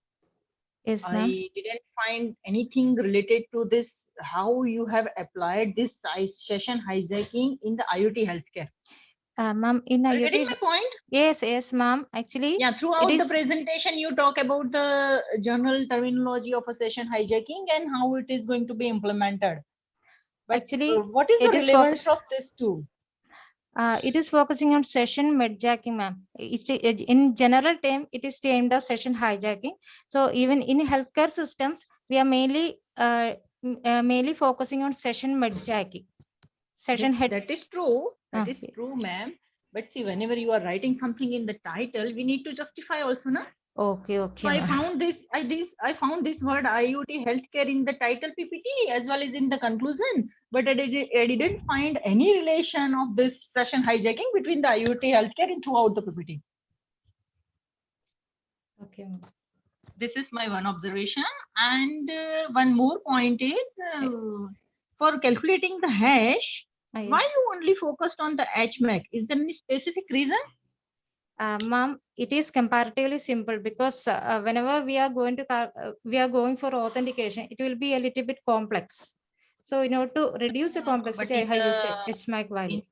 Yes, ma'am. I didn't find anything related to this, how you have applied this session hijacking in the IoT healthcare. Ma'am, in Are you IoT, getting my point? yes, ma'am. Actually, yeah, throughout the presentation, you talk about the general terminology of a session hijacking and how it is going to be implemented. But actually, what is the relevance of this too? It is focusing on session hijacking, ma'am. In general term, it is termed as session hijacking. So even in healthcare systems, we are mainly focusing on session hijacking. That is true. That is true, ma'am. But see, whenever you are writing something in the title, we need to justify also, na? Okay. So I found I found this word IoT healthcare in the title PPT as well as in the conclusion, but I didn't find any relation of this session hijacking between the IoT healthcare and throughout the PPT. Okay. This is my one observation, and one more point is for calculating the hash. Yes. Why you only focused on the HMAC? Is there any specific reason? Ma'am, it is comparatively simple because whenever we are going for authentication, it will be a little bit complex. So in order to reduce the complexity, I have used HMAC value.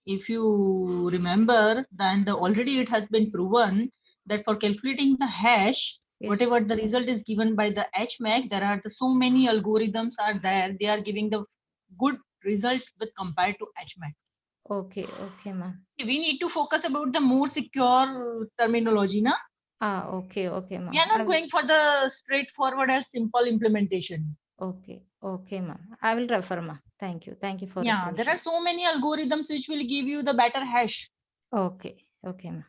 If you remember, then already it has been proven that for calculating the hash, whatever the result is given by the HMAC, there are so many algorithms are there. They are giving the good result with compared to HMAC. Okay, ma'am. We need to focus about the more secure terminology, na? Okay, ma'am. We are not going for the straightforward and simple implementation. Okay, ma'am. I will refer, ma'am. Thank you for there are so many algorithms which will give you the better hash. Okay, ma'am.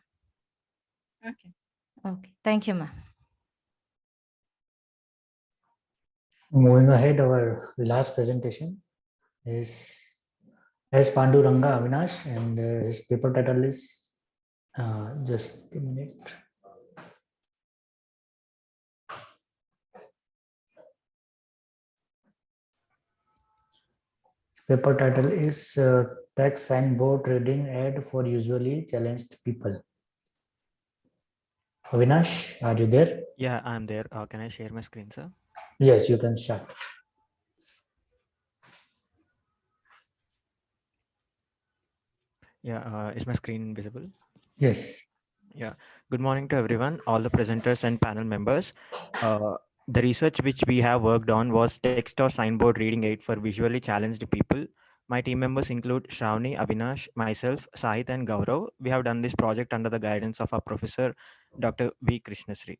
Okay. Thank you, ma'am. Moving ahead, our last presentation is S. Panduranga Avinash, and his paper title is just a minute. Paper title is Text Signboard Reading Ad for Usually Challenged People. Avinash, are you there? Yeah, I'm there. Can I share my screen, sir? Yes, you can start. Yeah, is my screen visible? Yes. Yeah, good morning to everyone, all the presenters and panel members. The research which we have worked on was text or signboard reading aid for visually challenged people. My team members include Shravani, Avinash, myself, Sahit, and Gaurav. We have done this project under the guidance of our professor, Dr. V. Krishnasri.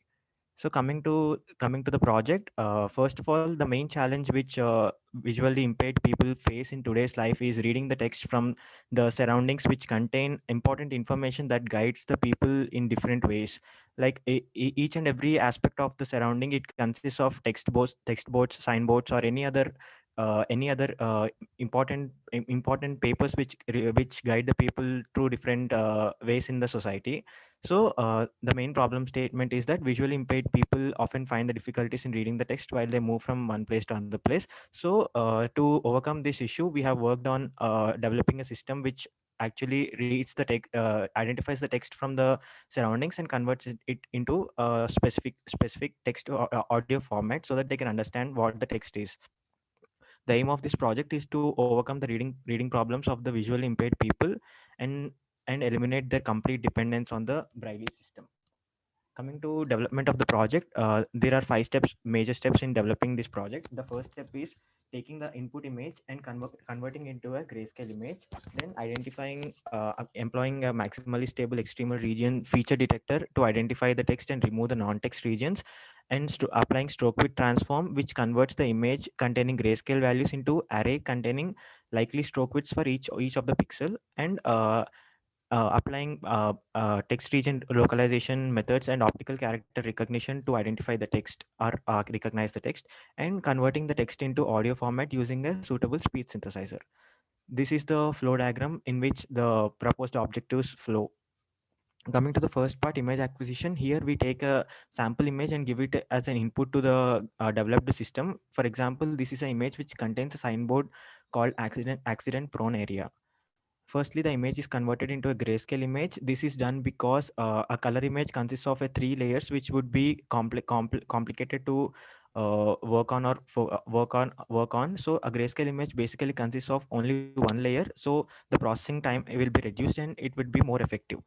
So coming to the project, first of all, the main challenge which visually impaired people face in today's life is reading the text from the surroundings, which contain important information that guides the people in different ways. Like each and every aspect of the surrounding, it consists of text boards, signboards, or any other important papers which guide the people through different ways in the society. So the main problem statement is that visually impaired people often find the difficulties in reading the text while they move from one place to another place. So to overcome this issue, we have worked on developing a system which actually reads the text, identifies the text from the surroundings and converts it into a specific text or audio format so that they can understand what the text is. The aim of this project is to overcome the reading problems of the visually impaired people and eliminate their complete dependence on the braille system. Coming to development of the project, there are major steps in developing this project. The first step is taking the input image and converting into a grayscale image, then employing a maximally stable extremal region feature detector to identify the text and remove the non-text regions, and applying stroke width transform, which converts the image containing grayscale values into array containing likely stroke widths for each of the pixel, and applying text region localization methods and optical character recognition to identify the text or recognize the text, and converting the text into audio format using a suitable speech synthesizer. This is the flow diagram in which the proposed objectives flow. Coming to the first part, image acquisition, here we take a sample image and give it as an input to the developed system. For example, this is an image which contains a signboard called accident prone area. Firstly, the image is converted into a grayscale image. This is done because a color image consists of a 3 layers, which would be complicated to work on. So a grayscale image basically consists of only one layer. So the processing time will be reduced and it would be more effective.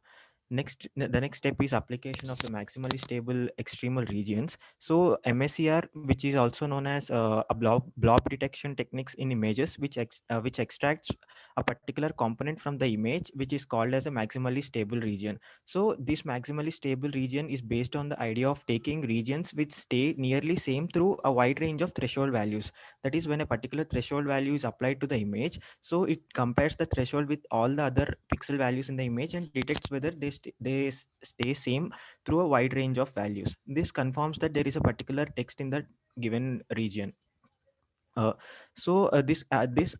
The next step is application of the maximally stable extremal regions. So MSER, which is also known as a blob detection techniques in images, which extracts a particular component from the image, which is called as a maximally stable region. So this maximally stable region is based on the idea of taking regions which stay nearly same through a wide range of threshold values. That is, when a particular threshold value is applied to the image, so it compares the threshold with all the other pixel values in the image and detects whether they stay same through a wide range of values. This confirms that there is a particular text in the given region. This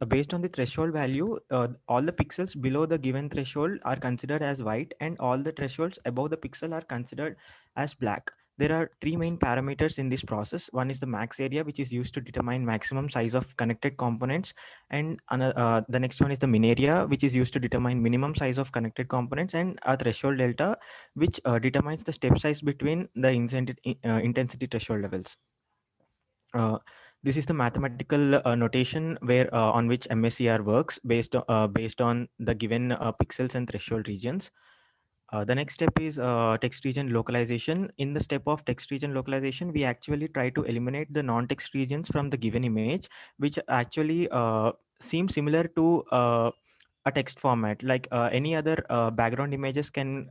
based on the threshold value, all the pixels below the given threshold are considered as white, and all the thresholds above the pixel are considered as black. There are three main parameters in this process. One is the max area, which is used to determine maximum size of connected components, and the next one is the min area, which is used to determine minimum size of connected components, and a threshold delta, which determines the step size between the intensity threshold levels. Uh, this is the mathematical notation where on which MSER works based on the given pixels and threshold regions. The next step is text region localization. In the step of text region localization, we actually try to eliminate the non-text regions from the given image, which actually seem similar to a text format. Like any other background images can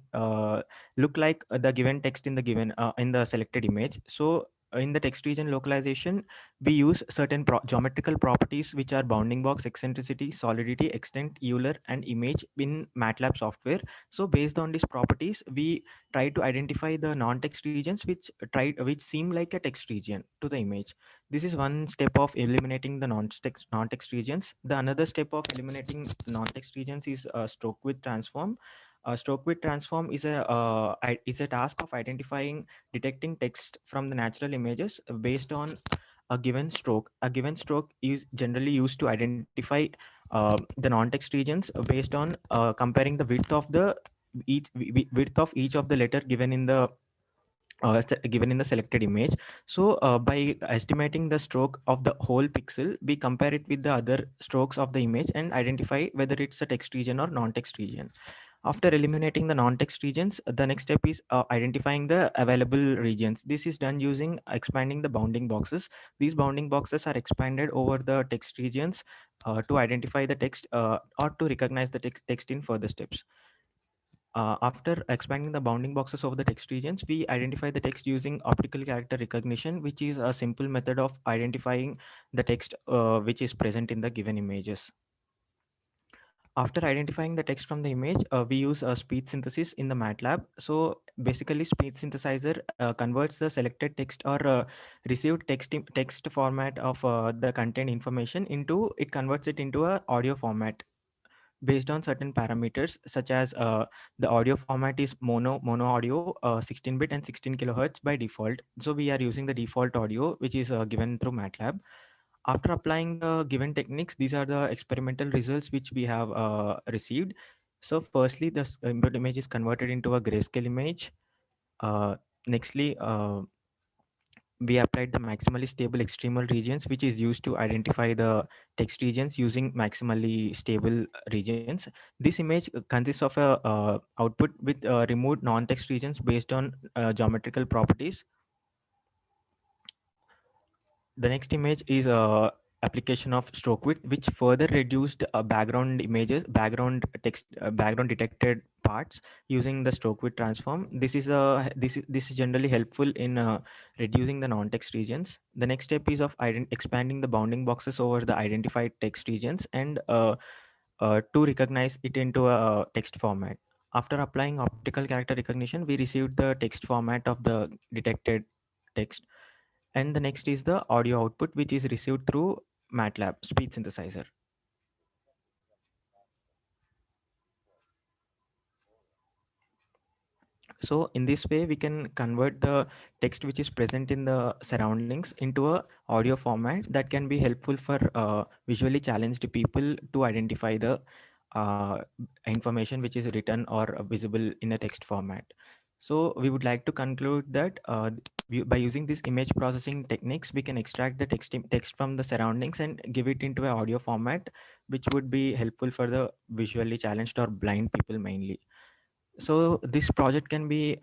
look like the given text in the given in the selected image. So in the text region localization, we use certain geometrical properties, which are bounding box, eccentricity, solidity, extent, Euler, and image in MATLAB software. So based on these properties, we try to identify the non-text regions which seem like a text region to the image. This is one step of eliminating the non-text regions. The another step of eliminating non-text regions is stroke width transform. Stroke width transform is a task of identifying detecting text from the natural images based on a given stroke. A given stroke is generally used to identify the non-text regions based on comparing the width of each of the letter given in the selected image. So by estimating the stroke of the whole pixel, we compare it with the other strokes of the image and identify whether it's a text region or non-text region. After eliminating the non-text regions, the next step is identifying the available regions. This is done using expanding the bounding boxes. These bounding boxes are expanded over the text regions to identify the text or to recognize the text in further steps. After expanding the bounding boxes over the text regions, we identify the text using optical character recognition, which is a simple method of identifying the text which is present in the given images. After identifying the text from the image, we use speech synthesis in the MATLAB. So basically, speech synthesizer converts the selected text or received text format of the content information into, it converts it into a audio format based on certain parameters, such as the audio format is mono audio, 16-bit and 16 kilohertz by default. So we are using the default audio, which is given through MATLAB. After applying the given techniques, these are the experimental results which we have received. So firstly, the input image is converted into a grayscale image. Nextly, we applied the maximally stable extremal regions, which is used to identify the text regions using maximally stable regions. This image consists of a output with removed non-text regions based on geometrical properties. The next image is a application of stroke width, which further reduced background images, background text, background detected parts using the stroke width transform. This is generally helpful in reducing the non-text regions. The next step is of expanding the bounding boxes over the identified text regions and to recognize it into a text format. After applying optical character recognition, we received the text format of the detected text. And the next is the audio output, which is received through MATLAB speech synthesizer. So in this way, we can convert the text which is present in the surroundings into a audio format that can be helpful for visually challenged people to identify the information which is written or visible in a text format. So we would like to conclude that by using these image processing techniques, we can extract the text from the surroundings and give it into an audio format, which would be helpful for the visually challenged or blind people mainly. So this project can be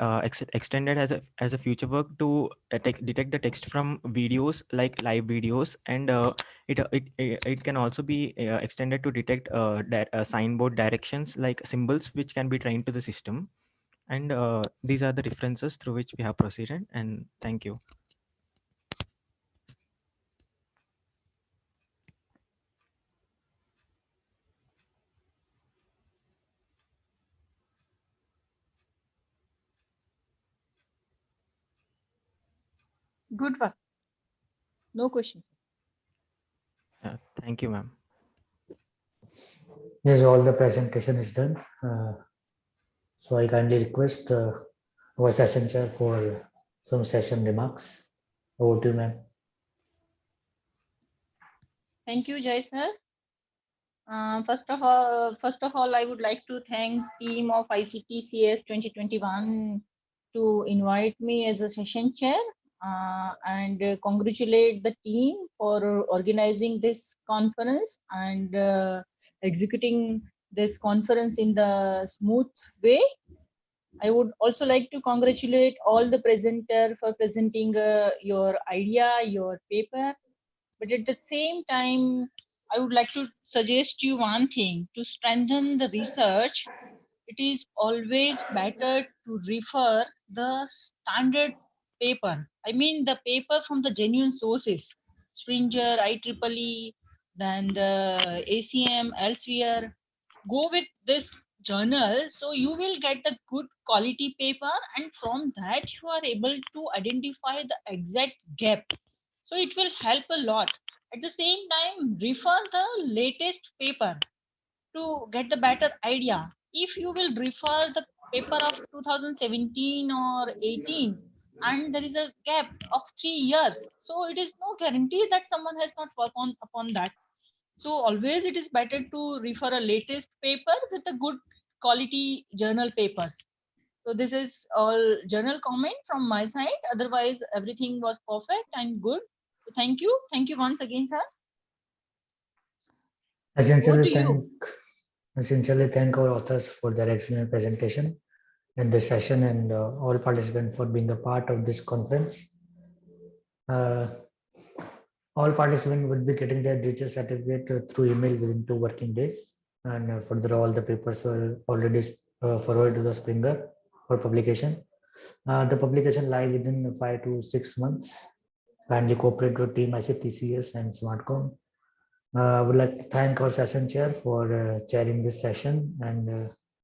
extended as a future work to detect the text from videos like live videos, and it can also be extended to detect signboard directions like symbols, which can be trained to the system. And these are the references through which we have proceeded. And thank you. Good one. No questions. Thank you, ma'am. Yes, all the presentation is done. So I kindly request our session chair for some session remarks. Over to you, ma'am. Thank you, Jai sir. First of all, I would like to thank team of ICTCS 2021 to invite me as a session chair and congratulate the team for organizing this conference and executing this conference in the smooth way. I would also like to congratulate all the presenter for presenting your idea, your paper. But at the same time, I would like to suggest you one thing. To strengthen the research, it is always better to refer the standard paper. I mean the paper from the genuine sources. Springer, IEEE, then the ACM, Elsevier. Go with this journal, so you will get the good quality paper, and from that you are able to identify the exact gap. So it will help a lot. At the same time, refer the latest paper to get the better idea. If you will refer the paper of 2017 or 18 and there is a gap of 3 years, so it is no guarantee that someone has not worked upon that. So always it is better to refer a latest paper with a good quality journal papers. So this is all journal comment from my side. Otherwise, everything was perfect and good. So thank you. Thank you once again, sir. I sincerely to you. I sincerely thank our authors for their excellent presentation in this session and all participants for being a part of this conference. All participants would be getting their digital certificate through email within 2 working days. And further, all the papers were already forwarded to the Springer for publication. The publication live within 5 to 6 months. Kindly cooperate with Team ICTCS and SmartCom. I would like to thank our session chair for chairing this session, and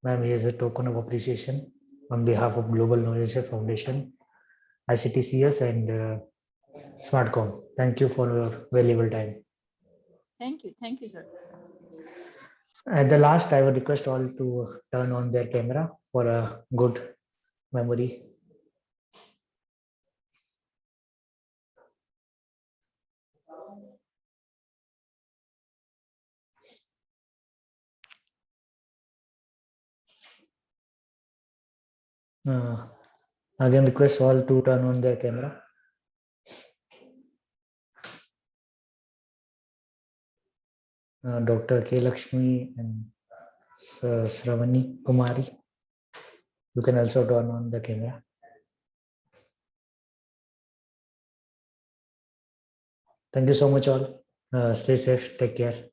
ma'am, here's a token of appreciation on behalf of Global Knowledge Foundation, ICTCS, and SmartCom. Thank you for your valuable time. Thank you, sir. At the last, I would request all to turn on their camera for a good memory. Again, request all to turn on their camera. Dr. K. Lakshmi and Sravani Kumari. You can also turn on the camera. Thank you so much all. Stay safe. Take care.